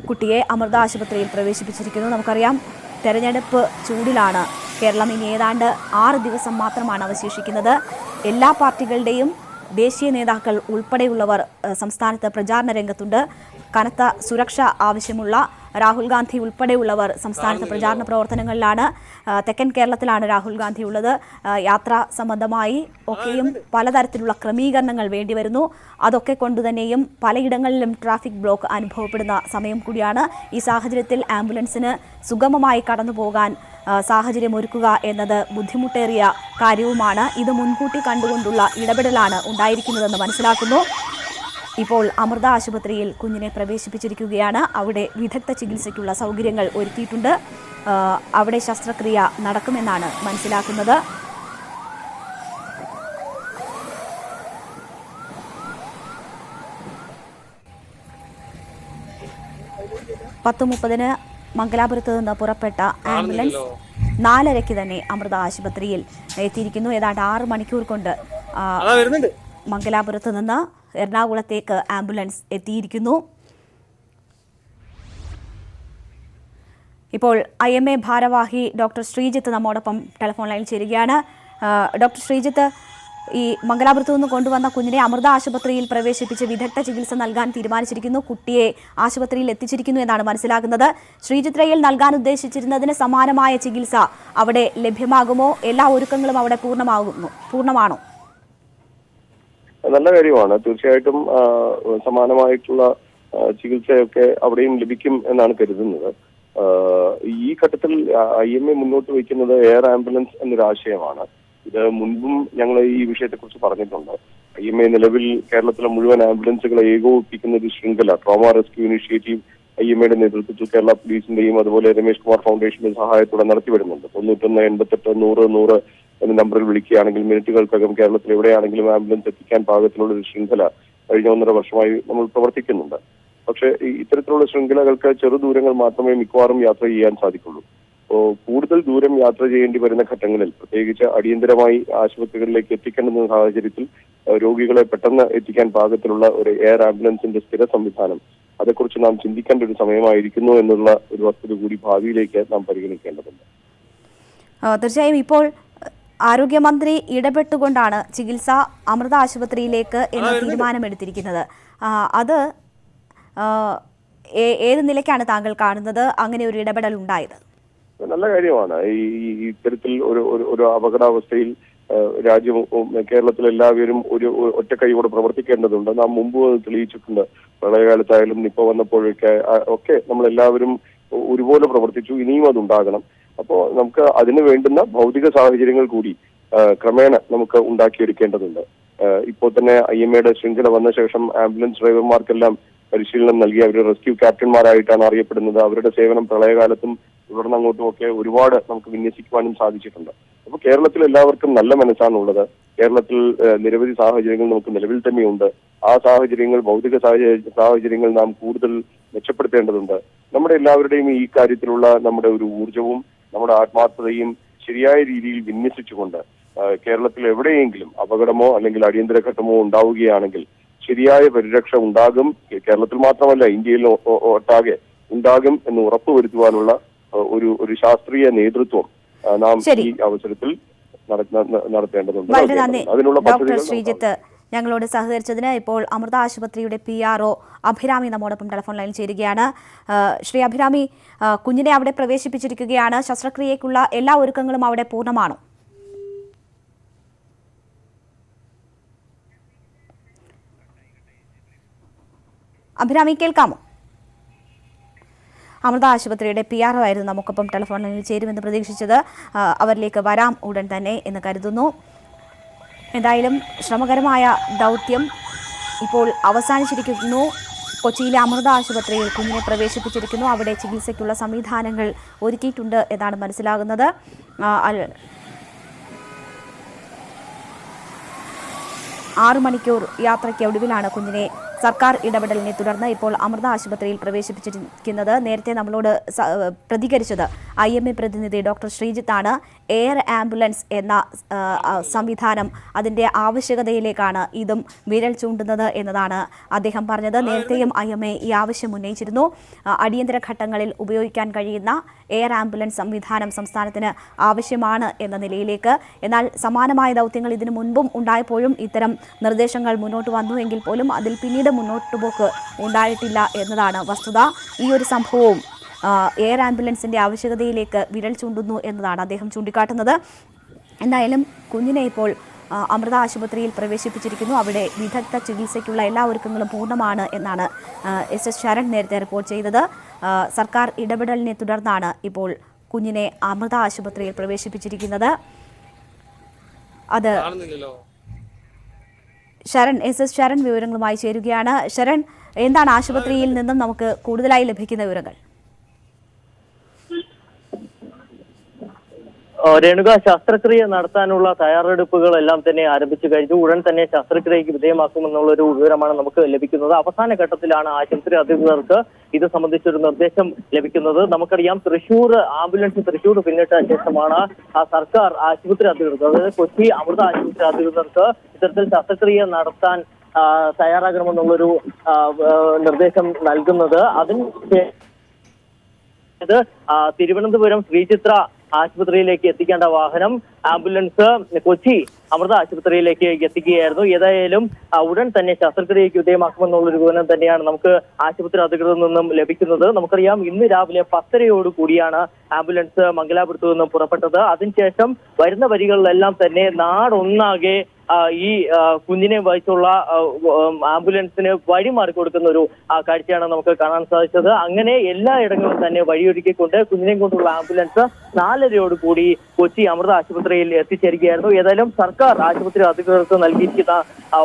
കുട്ടിയെ അമൃത ആശുപത്രിയിൽ പ്രവേശിപ്പിച്ചിരിക്കുന്നു. നമുക്കറിയാം, തെരഞ്ഞെടുപ്പ് ചൂടിലാണ് കേരളം. ഇനി ഏതാണ്ട് 6 ദിവസം മാത്രമാണ് അവശേഷിക്കുന്നത്. എല്ലാ പാർട്ടികളുടെയും ദേശീയ നേതാക്കൾ ഉൾപ്പെടെയുള്ളവർ സംസ്ഥാനത്ത് പ്രചാരണ രംഗത്തുണ്ട്. കനത്ത സുരക്ഷ ആവശ്യമുള്ള രാഹുൽ ഗാന്ധി ഉൾപ്പെടെയുള്ളവർ സംസ്ഥാനത്ത് പ്രചാരണ പ്രവർത്തനങ്ങളിലാണ്. തെക്കൻ കേരളത്തിലാണ് രാഹുൽ ഗാന്ധി ഉള്ളത്. യാത്രാ സംബന്ധമായി ഒക്കെയും പലതരത്തിലുള്ള ക്രമീകരണങ്ങൾ വേണ്ടിവരുന്നു. അതൊക്കെ കൊണ്ടുതന്നെയും പലയിടങ്ങളിലും ട്രാഫിക് ബ്ലോക്ക് അനുഭവപ്പെടുന്ന സമയം കൂടിയാണ്. ഈ സാഹചര്യത്തിൽ ആംബുലൻസിന് സുഗമമായി കടന്നു പോകാൻ സാഹചര്യമൊരുക്കുക എന്നത് ബുദ്ധിമുട്ടേറിയ കാര്യവുമാണ്. ഇത് മുൻകൂട്ടി കണ്ടുകൊണ്ടുള്ള ഇടപെടലാണ് ഉണ്ടായിരിക്കുന്നതെന്ന് മനസ്സിലാക്കുന്നു. ഇപ്പോൾ അമൃത ആശുപത്രിയിൽ കുഞ്ഞിനെ പ്രവേശിപ്പിച്ചിരിക്കുകയാണ്. അവിടെ വിദഗ്ധ ചികിത്സയ്ക്കുള്ള സൗകര്യങ്ങൾ ഒരുക്കിയിട്ടുണ്ട്. അവിടെ ശസ്ത്രക്രിയ നടക്കുമെന്നാണ് മനസ്സിലാക്കുന്നത്. (10:30) മംഗലാപുരത്ത് നിന്ന് പുറപ്പെട്ട ആംബുലൻസ് 4:30 തന്നെ അമൃത ആശുപത്രിയിൽ എത്തിയിരിക്കുന്നു. ഏതാണ്ട് 6 മണിക്കൂർ കൊണ്ട് മംഗലാപുരത്ത് നിന്ന് എറണാകുളത്തേക്ക് ആംബുലൻസ് എത്തിയിരിക്കുന്നു. ഇപ്പോൾ IMA ഭാരവാഹി ഡോക്ടർ ശ്രീജിത്ത് നമ്മോടൊപ്പം ടെലിഫോൺ ലൈനിൽ ചേരുകയാണ്. ഡോക്ടർ ശ്രീജിത്ത്, ഈ മംഗലാപുരത്ത് നിന്ന് കൊണ്ടുവന്ന കുഞ്ഞിനെ അമൃത ആശുപത്രിയിൽ പ്രവേശിപ്പിച്ച് വിദഗ്ധ ചികിത്സ നൽകാൻ തീരുമാനിച്ചിരിക്കുന്നു. കുട്ടിയെ ആശുപത്രിയിൽ എത്തിച്ചിരിക്കുന്നു എന്നാണ് മനസ്സിലാക്കുന്നത്. ശ്രീചിത്രയിൽ നൽകാൻ ഉദ്ദേശിച്ചിരുന്നതിന് സമാനമായ ചികിത്സ അവിടെ ലഭ്യമാകുമോ? എല്ലാ ഒരുക്കങ്ങളും അവിടെ പൂർണ്ണമാണോ? നല്ല കാര്യമാണ്. തീർച്ചയായിട്ടും സമാനമായിട്ടുള്ള ചികിത്സയൊക്കെ അവിടെയും ലഭിക്കും എന്നാണ് കരുതുന്നത്. ഈ ഘട്ടത്തിൽ IMA മുന്നോട്ട് വയ്ക്കുന്നത് എയർ ആംബുലൻസ് എന്നൊരു ആശയമാണ്. ഇത് മുൻപും ഞങ്ങൾ ഈ വിഷയത്തെക്കുറിച്ച് പറഞ്ഞിട്ടുണ്ട്. IMA നിലവിൽ കേരളത്തിലെ മുഴുവൻ ആംബുലൻസുകളെ ഏകോപിപ്പിക്കുന്ന ഒരു ശൃംഖല ട്രോമ റെസ്ക്യൂ ഇനിഷ്യേറ്റീവ് IMAയുടെ നേതൃത്വത്തിൽ കേരള പോലീസിന്റെയും അതുപോലെ രമേശ് കുമാർ ഫൗണ്ടേഷന്റെ സഹായത്തോടെ നടത്തിവരുന്നുണ്ട്. 91 88 100 100 എന്ന നമ്പറിൽ വിളിക്കുകയാണെങ്കിൽ മിനിറ്റുകൾക്കകം കേരളത്തിൽ എവിടെയാണെങ്കിലും ആംബുലൻസ് എത്തിക്കാൻ പാകത്തിലുള്ള ഒരു ശൃംഖല കഴിഞ്ഞ 1.5 വർഷമായി നമ്മൾ പ്രവർത്തിക്കുന്നുണ്ട്. പക്ഷേ ഇത്തരത്തിലുള്ള ശൃംഖലകൾക്ക് ചെറുദൂരങ്ങൾ മാത്രമേ മിക്കവാറും യാത്ര ചെയ്യാൻ സാധിക്കുള്ളൂ. അപ്പോൾ കൂടുതൽ ദൂരം യാത്ര ചെയ്യേണ്ടി വരുന്ന ഘട്ടങ്ങളിൽ, പ്രത്യേകിച്ച് അടിയന്തരമായി ആശുപത്രികളിലേക്ക് എത്തിക്കേണ്ടുന്ന സാഹചര്യത്തിൽ രോഗികളെ പെട്ടെന്ന് എത്തിക്കാൻ പാകത്തിലുള്ള ഒരു എയർ ആംബുലൻസിന്റെ സ്ഥിര സംവിധാനം, അതേക്കുറിച്ച് നാം ചിന്തിക്കേണ്ട ഒരു സമയമായിരിക്കുന്നു എന്നുള്ള ഒരു വസ്തുത കൂടി ഭാവിയിലേക്ക് നാം പരിഗണിക്കേണ്ടതുണ്ട്. തീർച്ചയായും ഇപ്പോൾ ആരോഗ്യമന്ത്രി ഇടപെട്ടുകൊണ്ടാണ് ചികിത്സ അമൃത ആശുപത്രിയിലേക്ക് എന്ന തീരുമാനമെടുത്തിരിക്കുന്നത്. അത് ഏത് നിലയ്ക്കാണ് താങ്കൾ കാണുന്നത് അങ്ങനെ ഒരു ഇടപെടൽ ഉണ്ടായത്? നല്ല കാര്യമാണ്. ഈ ഇത്തരത്തിൽ ഒരു അപകടാവസ്ഥയിൽ രാജ്യവും കേരളത്തിലെല്ലാവരും ഒരു ഒറ്റക്കൈയോടെ പ്രവർത്തിക്കേണ്ടതുണ്ട്. നാം മുമ്പ് തെളിയിച്ചിട്ടുണ്ട്. പ്രളയകാലത്തായാലും നിപ്പ വന്നപ്പോഴൊക്കെ ഒക്കെ നമ്മളെല്ലാവരും ഒരുപോലെ പ്രവർത്തിച്ചു. ഇനിയും അതുണ്ടാകണം. അപ്പോൾ നമുക്ക് അതിന് വേണ്ടുന്ന ഭൗതിക സാഹചര്യങ്ങൾ കൂടി ക്രമേണ നമുക്ക് ഉണ്ടാക്കിയെടുക്കേണ്ടതുണ്ട്. ഇപ്പോൾ തന്നെ IMAയുടെ ശൃംഖല വന്ന ശേഷം ആംബുലൻസ് ഡ്രൈവർമാർക്കെല്ലാം പരിശീലനം നൽകി. അവർ റെസ്ക്യൂ ക്യാപ്റ്റന്മാരായിട്ടാണ് അറിയപ്പെടുന്നത്. അവരുടെ സേവനം പ്രളയകാലത്തും തുടർന്ന് അങ്ങോട്ടും ഒക്കെ ഒരുപാട് നമുക്ക് വിന്യസിക്കുവാനും സാധിച്ചിട്ടുണ്ട്. അപ്പോൾ കേരളത്തിൽ എല്ലാവർക്കും നല്ല മനസ്സാണുള്ളത്. കേരളത്തിൽ നിരവധി സാഹചര്യങ്ങൾ നമുക്ക് നിലവിൽ തന്നെയുണ്ട്. ആ സാഹചര്യങ്ങൾ, ഭൗതിക സാഹചര്യങ്ങൾ നാം കൂടുതൽ മെച്ചപ്പെടുത്തേണ്ടതുണ്ട്. നമ്മുടെ എല്ലാവരുടെയും ഈ കാര്യത്തിലുള്ള നമ്മുടെ ഒരു ഊർജവും നമ്മുടെ ആത്മാർത്ഥതയും ശരിയായ രീതിയിൽ വിന്യസിച്ചുകൊണ്ട് കേരളത്തിൽ എവിടെയെങ്കിലും അപകടമോ അല്ലെങ്കിൽ അടിയന്തര ഘട്ടമോ ഉണ്ടാവുകയാണെങ്കിൽ ശരിയായ പരിരക്ഷ ഉണ്ടാകും. കേരളത്തിൽ മാത്രമല്ല, ഇന്ത്യയിൽ ഒട്ടാകെ ഉണ്ടാകും എന്ന് ഉറപ്പുവരുത്തുവാനുള്ള ഒരു ശാസ്ത്രീയ നേതൃത്വം നാം ഈ അവസരത്തിൽ നടത്തേണ്ടതുണ്ട്. അതിനുള്ള പദ്ധതികൾ ഞങ്ങളോട് സഹകരിച്ചതിന്. ഇപ്പോൾ അമൃത ആശുപത്രിയുടെ PRO അഭിരാമി നമ്മോടൊപ്പം ടെലിഫോൺ ലൈനിൽ ചേരുകയാണ്. ശ്രീ അഭിരാമി, കുഞ്ഞിനെ അവിടെ പ്രവേശിപ്പിച്ചിരിക്കുകയാണ്. ശസ്ത്രക്രിയയ്ക്കുള്ള എല്ലാ ഒരുക്കങ്ങളും അവിടെ പൂർണ്ണമാണോ? അഭിരാമി, കേൾക്കാമോ? അമൃത ആശുപത്രിയുടെ PRO ആയിരുന്നു നമുക്കൊപ്പം ടെലിഫോൺ ലൈനിൽ ചേരുമെന്ന് പ്രതീക്ഷിച്ചത്. അവരിലേക്ക് വരാം ഉടൻ തന്നെ എന്ന് കരുതുന്നു. എന്തായാലും ശ്രമകരമായ ദൗത്യം ഇപ്പോൾ അവസാനിച്ചിരിക്കുന്നു. കൊച്ചിയിലെ അമൃത ആശുപത്രിയിൽ കുഞ്ഞിനെ പ്രവേശിപ്പിച്ചിരിക്കുന്നു. അവിടെ ചികിത്സയ്ക്കുള്ള സംവിധാനങ്ങൾ ഒരുക്കിയിട്ടുണ്ട് എന്നാണ് മനസ്സിലാകുന്നത്. 6 മണിക്കൂർ യാത്രയ്ക്ക് ഒടുവിലാണ് കുഞ്ഞിനെ സർക്കാർ ഇടപെടലിനെ തുടർന്ന് ഇപ്പോൾ അമൃത ആശുപത്രിയിൽ പ്രവേശിപ്പിച്ചിരിക്കുന്നത്. നേരത്തെ നമ്മളോട് പ്രതികരിച്ചത് IMA പ്രതിനിധി ഡോക്ടർ ശ്രീജിത്താണ്. എയർ ആംബുലൻസ് എന്ന സംവിധാനം അതിൻ്റെ ആവശ്യകതയിലേക്കാണ് ഇതും വിരൽ ചൂണ്ടുന്നത് എന്നതാണ് അദ്ദേഹം പറഞ്ഞത്. നേരത്തെയും IMA ഈ ആവശ്യം ഉന്നയിച്ചിരുന്നു. അടിയന്തര ഘട്ടങ്ങളിൽ ഉപയോഗിക്കാൻ കഴിയുന്ന എയർ ആംബുലൻസ് സംവിധാനം സംസ്ഥാനത്തിന് ആവശ്യമാണ് എന്ന നിലയിലേക്ക്. എന്നാൽ സമാനമായ ദൗത്യങ്ങൾ ഇതിനു മുൻപും ഉണ്ടായപ്പോഴും ഇത്തരം നിർദ്ദേശങ്ങൾ മുന്നോട്ട് വന്നു എങ്കിൽ പോലും അതിൽ പിന്നീട് മുന്നോട്ടുപോക്ക് ഉണ്ടായിട്ടില്ല എന്നതാണ് വസ്തുത. ഈ ഒരു സംഭവവും എയർ ആംബുലൻസിൻ്റെ ആവശ്യകതയിലേക്ക് വിരൽ ചൂണ്ടുന്നു എന്നതാണ് അദ്ദേഹം ചൂണ്ടിക്കാട്ടുന്നത്. എന്തായാലും കുഞ്ഞിനെ ഇപ്പോൾ അമൃത ആശുപത്രിയിൽ പ്രവേശിപ്പിച്ചിരിക്കുന്നു. അവിടെ വിദഗ്ധ ചികിത്സയ്ക്കുള്ള എല്ലാ ഒരുക്കങ്ങളും പൂർണ്ണമാണ് എന്നാണ് SS ശരൺ നേരത്തെ റിപ്പോർട്ട് ചെയ്തത്. സർക്കാർ ഇടപെടലിനെ തുടർന്നാണ് ഇപ്പോൾ കുഞ്ഞിനെ അമൃത ആശുപത്രിയിൽ പ്രവേശിപ്പിച്ചിരിക്കുന്നത്. അത് ശരൺ SS ശരൺ വിവരങ്ങളുമായി ചേരുകയാണ്. ശരൺ, എന്താണ് ആശുപത്രിയിൽ നിന്നും നമുക്ക് കൂടുതലായി ലഭിക്കുന്ന വിവരങ്ങൾ? രേണുക, ശസ്ത്രക്രിയ നടത്താനുള്ള തയ്യാറെടുപ്പുകളെല്ലാം തന്നെ ആരംഭിച്ചു കഴിഞ്ഞു. ഉടൻ തന്നെ ശസ്ത്രക്രിയയ്ക്ക് വിധേയമാക്കുമെന്നുള്ളൊരു വിവരമാണ് നമുക്ക് ലഭിക്കുന്നത്. അവസാന ഘട്ടത്തിലാണ് ആശുപത്രി അധികൃതർക്ക് ഇത് സംബന്ധിച്ചൊരു നിർദ്ദേശം ലഭിക്കുന്നത്. നമുക്കറിയാം, ആംബുലൻസ് തൃശൂർ പിന്നിട്ട ശേഷമാണ് സർക്കാർ ആശുപത്രി അധികൃതർ, അതായത് കൊച്ചി അമൃത ആശുപത്രി അധികൃതർക്ക് ഇത്തരത്തിൽ ശസ്ത്രക്രിയ നടത്താൻ തയ്യാറാകണമെന്നുള്ളൊരു നിർദ്ദേശം നൽകുന്നത്. അതിന് തിരുവനന്തപുരം ശ്രീചിത്ര ആശുപത്രിയിലേക്ക് എത്തിക്കേണ്ട വാഹനം ആംബുലൻസ് കൊച്ചി അമൃത ആശുപത്രിയിലേക്ക് എത്തിക്കുകയായിരുന്നു. ഏതായാലും ഉടൻ തന്നെ ശസ്ത്രക്രിയയ്ക്ക് വിധേയമാക്കുമെന്നുള്ളൊരു വിവരം തന്നെയാണ് നമുക്ക് ആശുപത്രി അധികൃതരിൽ നിന്നും ലഭിക്കുന്നത്. നമുക്കറിയാം, ഇന്ന് രാവിലെ 10:30 കൂടിയാണ് ആംബുലൻസ് മംഗലാപുരത്തു നിന്നും പുറപ്പെട്ടത്. അതിനുശേഷം വരുന്ന വരികളിലെല്ലാം തന്നെ നാടൊന്നാകെ ഈ കുഞ്ഞിനെ വഹിച്ചുള്ള ആംബുലൻസിന് വഴിമാറി കൊടുക്കുന്ന ഒരു കാഴ്ചയാണ് നമുക്ക് കാണാൻ സാധിച്ചത്. അങ്ങനെ എല്ലായിടങ്ങളും തന്നെ വഴിയൊരുക്കിക്കൊണ്ട് കുഞ്ഞിനെയും കൊണ്ടുള്ള ആംബുലൻസ് 4:30 കൂടി കൊച്ചി അമൃത ആശുപത്രിയിൽ എത്തിച്ചേരുകയായിരുന്നു. ഏതായാലും സർക്കാർ ആശുപത്രി അധികൃതർക്ക് നൽകിയിരിക്കുന്ന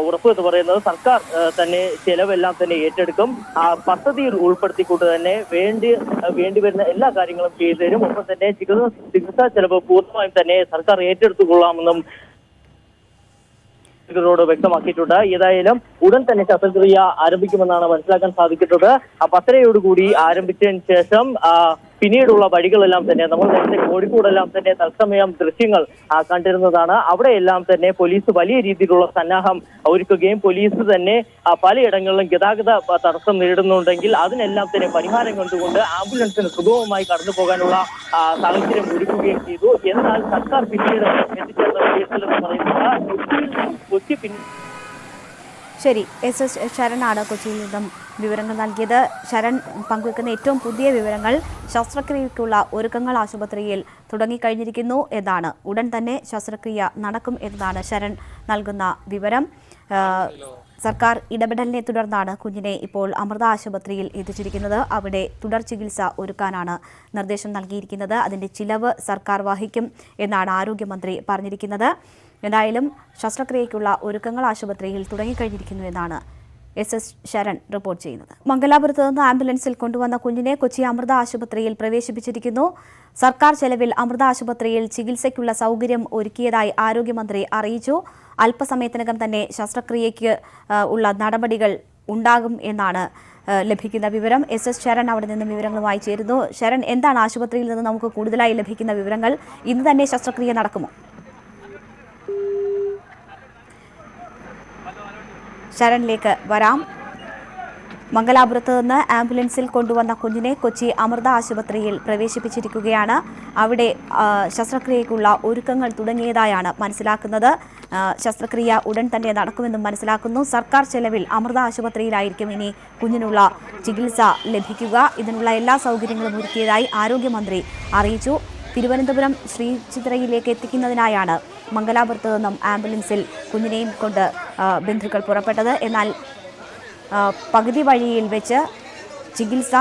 ഉറപ്പ് എന്ന് പറയുന്നത് സർക്കാർ തന്നെ ചെലവെല്ലാം തന്നെ ഏറ്റെടുക്കും. പദ്ധതിയിൽ ഉൾപ്പെടുത്തിക്കൊണ്ട് തന്നെ വേണ്ടി വരുന്ന എല്ലാ കാര്യങ്ങളും ചെയ്തു തരും. ഒപ്പം തന്നെ ചികിത്സാ ചെലവ് പൂർണ്ണമായും തന്നെ സർക്കാർ ഏറ്റെടുത്തുകൊള്ളാമെന്നും ോട് വ്യക്തമാക്കിയിട്ടുണ്ട്. ഏതായാലും ഉടൻ തന്നെ ശസ്ത്രക്രിയ ആരംഭിക്കുമെന്നാണ് മനസ്സിലാക്കാൻ സാധിക്കുന്നത്. 10:30 കൂടി ആരംഭിച്ചതിന് ശേഷം പിന്നീടുള്ള വഴികളെല്ലാം തന്നെ നമ്മൾ നേരത്തെ കോഴിക്കോടെല്ലാം തന്നെ തത്സമയം ദൃശ്യങ്ങൾ കണ്ടിരുന്നതാണ്. അവിടെയെല്ലാം തന്നെ പോലീസ് വലിയ രീതിയിലുള്ള സന്നാഹം ഒരുക്കുകയും പോലീസ് തന്നെ പലയിടങ്ങളിലും ഗതാഗത തടസ്സം നേരിടുന്നുണ്ടെങ്കിൽ അതിനെല്ലാം തന്നെ പരിഹാരം കണ്ടുകൊണ്ട് ആംബുലൻസിന് സുഗമമായി കടന്നു പോകാനുള്ള സാഹചര്യം ഒരുക്കുകയും ചെയ്തു. എന്നാൽ സർക്കാർ പിന്നീട് എത്തിച്ചേർന്ന വിഷയത്തിലെന്ന് പറയുന്നത് കൊച്ചി ശരി, SS ശരണാണ് കൊച്ചിയിൽ നിന്നും വിവരങ്ങൾ നൽകിയത്. ശരൺ പങ്കുവെക്കുന്ന ഏറ്റവും പുതിയ വിവരങ്ങൾ ശസ്ത്രക്രിയയ്ക്കുള്ള ഒരുക്കങ്ങൾ ആശുപത്രിയിൽ തുടങ്ങിക്കഴിഞ്ഞിരിക്കുന്നു എന്നാണ്. ഉടൻ തന്നെ ശസ്ത്രക്രിയ നടക്കും എന്നതാണ് ശരൺ നൽകുന്ന വിവരം. സർക്കാർ ഇടപെടലിനെ തുടർന്നാണ് കുഞ്ഞിനെ ഇപ്പോൾ അമൃത ആശുപത്രിയിൽ എത്തിച്ചിരിക്കുന്നത്. അവിടെ തുടർ ചികിത്സ ഒരുക്കാനാണ് നിർദ്ദേശം നൽകിയിരിക്കുന്നത്. അതിൻ്റെ ചിലവ് സർക്കാർ വഹിക്കും എന്നാണ് ആരോഗ്യമന്ത്രി പറഞ്ഞിരിക്കുന്നത്. എന്തായാലും ശസ്ത്രക്രിയയ്ക്കുള്ള ഒരുക്കങ്ങൾ ആശുപത്രിയിൽ തുടങ്ങിക്കഴിഞ്ഞിരിക്കുന്നു എന്നാണ് SS ശരൺ റിപ്പോർട്ട് ചെയ്യുന്നത്. മംഗലാപുരത്ത് നിന്ന് ആംബുലൻസിൽ കൊണ്ടുവന്ന കുഞ്ഞിനെ കൊച്ചി അമൃത ആശുപത്രിയിൽ പ്രവേശിപ്പിച്ചിരിക്കുന്നു. സർക്കാർ ചെലവിൽ അമൃത ആശുപത്രിയിൽ ചികിത്സയ്ക്കുള്ള സൗകര്യം ഒരുക്കിയതായി ആരോഗ്യമന്ത്രി അറിയിച്ചു. അല്പസമയത്തിനകം തന്നെ ശസ്ത്രക്രിയയ്ക്ക് ഉള്ള നടപടികൾ ഉണ്ടാകും എന്നാണ് ലഭിക്കുന്ന വിവരം. SS ശരൺ അവിടെ നിന്ന് വിവരങ്ങളുമായി ചേരുന്നു. ശരൺ, എന്താണ് ആശുപത്രിയിൽ നിന്ന് നമുക്ക് കൂടുതലായി ലഭിക്കുന്ന വിവരങ്ങൾ? ഇന്ന് തന്നെ ശസ്ത്രക്രിയ നടക്കുമോ? ശരണിലേക്ക് വരാം. മംഗലാപുരത്ത് നിന്ന് ആംബുലൻസിൽ കൊണ്ടുവന്ന കുഞ്ഞിനെ കൊച്ചി അമൃത ആശുപത്രിയിൽ പ്രവേശിപ്പിച്ചിരിക്കുകയാണ്. അവിടെ ശസ്ത്രക്രിയയ്ക്കുള്ള ഒരുക്കങ്ങൾ തുടങ്ങിയതായാണ് മനസ്സിലാക്കുന്നത്. ശസ്ത്രക്രിയ ഉടൻ തന്നെ നടക്കുമെന്നും മനസ്സിലാക്കുന്നു. സർക്കാർ ചെലവിൽ അമൃത ആശുപത്രിയിലായിരിക്കും ഇനി കുഞ്ഞിനുള്ള ചികിത്സ ലഭിക്കുക. ഇതിനുള്ള എല്ലാ സൗകര്യങ്ങളും ഒരുക്കിയതായി ആരോഗ്യമന്ത്രി അറിയിച്ചു. തിരുവനന്തപുരം ശ്രീചിത്രയിലേക്ക് എത്തിക്കുന്നതിനായാണ് മംഗലാപുരത്ത് നിന്നും ആംബുലൻസിൽ കുഞ്ഞിനെയും കൊണ്ട് ബന്ധുക്കൾ പുറപ്പെട്ടത്. എന്നാൽ പകുതി വഴിയിൽ വെച്ച് ചികിത്സ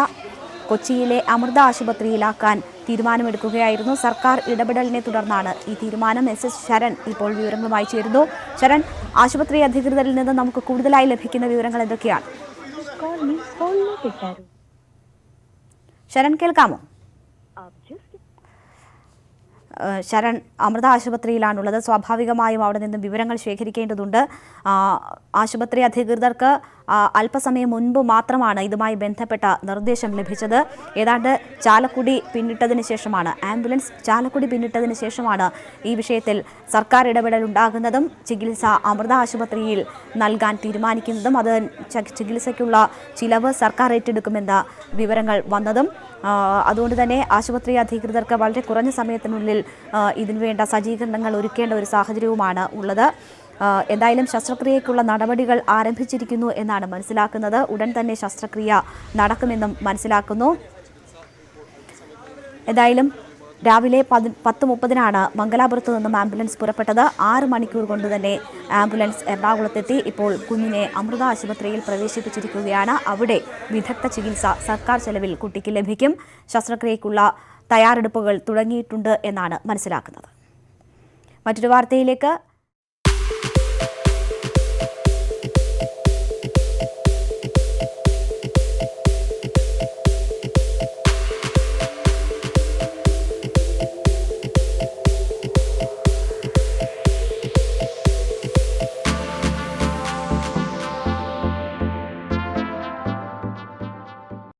കൊച്ചിയിലെ അമൃത ആശുപത്രിയിലാക്കാൻ തീരുമാനമെടുക്കുകയായിരുന്നു. സർക്കാർ ഇടപെടലിനെ തുടർന്നാണ് ഈ തീരുമാനം. SS ശരൺ ഇപ്പോൾ വിവരങ്ങളുമായി ചേരുന്നു. ശരൺ, ആശുപത്രി അധികൃതരിൽ നിന്ന് നമുക്ക് കൂടുതലായി ലഭിക്കുന്ന വിവരങ്ങൾ എന്തൊക്കെയാണ്? ശരൺ, കേൾക്കാമോ? ശരൺ അമൃത ആശുപത്രിയിലാണുള്ളത്. സ്വാഭാവികമായും അവിടെ നിന്നും വിവരങ്ങൾ ശേഖരിക്കേണ്ടതുണ്ട്. ആശുപത്രി അധികൃതർക്ക് അല്പസമയം മുൻപ് മാത്രമാണ് ഇതുമായി ബന്ധപ്പെട്ട നിർദ്ദേശം ലഭിച്ചത്. ഏതാണ്ട് ചാലക്കുടി പിന്നിട്ടതിന് ശേഷമാണ്, ആംബുലൻസ് ചാലക്കുടി പിന്നിട്ടതിന് ശേഷമാണ് ഈ വിഷയത്തിൽ സർക്കാർ ഇടപെടൽ ഉണ്ടാകുന്നതും ചികിത്സ അമൃത ആശുപത്രിയിൽ നൽകാൻ തീരുമാനിക്കുന്നതും അത് ചികിത്സയ്ക്കുള്ള ചിലവ് സർക്കാർ ഏറ്റെടുക്കുമെന്ന വിവരങ്ങൾ വന്നതും. അതുകൊണ്ട് തന്നെ ആശുപത്രി അധികൃതർക്ക് വളരെ കുറഞ്ഞ സമയത്തിനുള്ളിൽ ഇതിനു വേണ്ട സജ്ജീകരണങ്ങൾ ഒരുക്കേണ്ട ഒരു സാഹചര്യവുമാണ് ഉള്ളത്. എന്തായാലും ശസ്ത്രക്രിയയ്ക്കുള്ള നടപടികൾ ആരംഭിച്ചിരിക്കുന്നു എന്നാണ് മനസ്സിലാക്കുന്നത്. ഉടൻ തന്നെ ശസ്ത്രക്രിയ നടക്കുമെന്നും മനസ്സിലാക്കുന്നു. എന്തായാലും രാവിലെ 10:30 മംഗലാപുരത്ത് നിന്നും ആംബുലൻസ് പുറപ്പെട്ടത്. 6 മണിക്കൂർ കൊണ്ട് തന്നെ ആംബുലൻസ് എറണാകുളത്തെത്തി. ഇപ്പോൾ കുഞ്ഞിനെ അമൃത ആശുപത്രിയിൽ പ്രവേശിപ്പിച്ചിരിക്കുകയാണ്. അവിടെ വിദഗ്ധ ചികിത്സ സർക്കാർ ചെലവിൽ കുട്ടിക്ക് ലഭിക്കും. ശസ്ത്രക്രിയയ്ക്കുള്ള തയ്യാറെടുപ്പുകൾ തുടങ്ങിയിട്ടുണ്ട് എന്നാണ് മനസ്സിലാക്കുന്നത്. മറ്റൊരു വാർത്തയിലേക്ക്.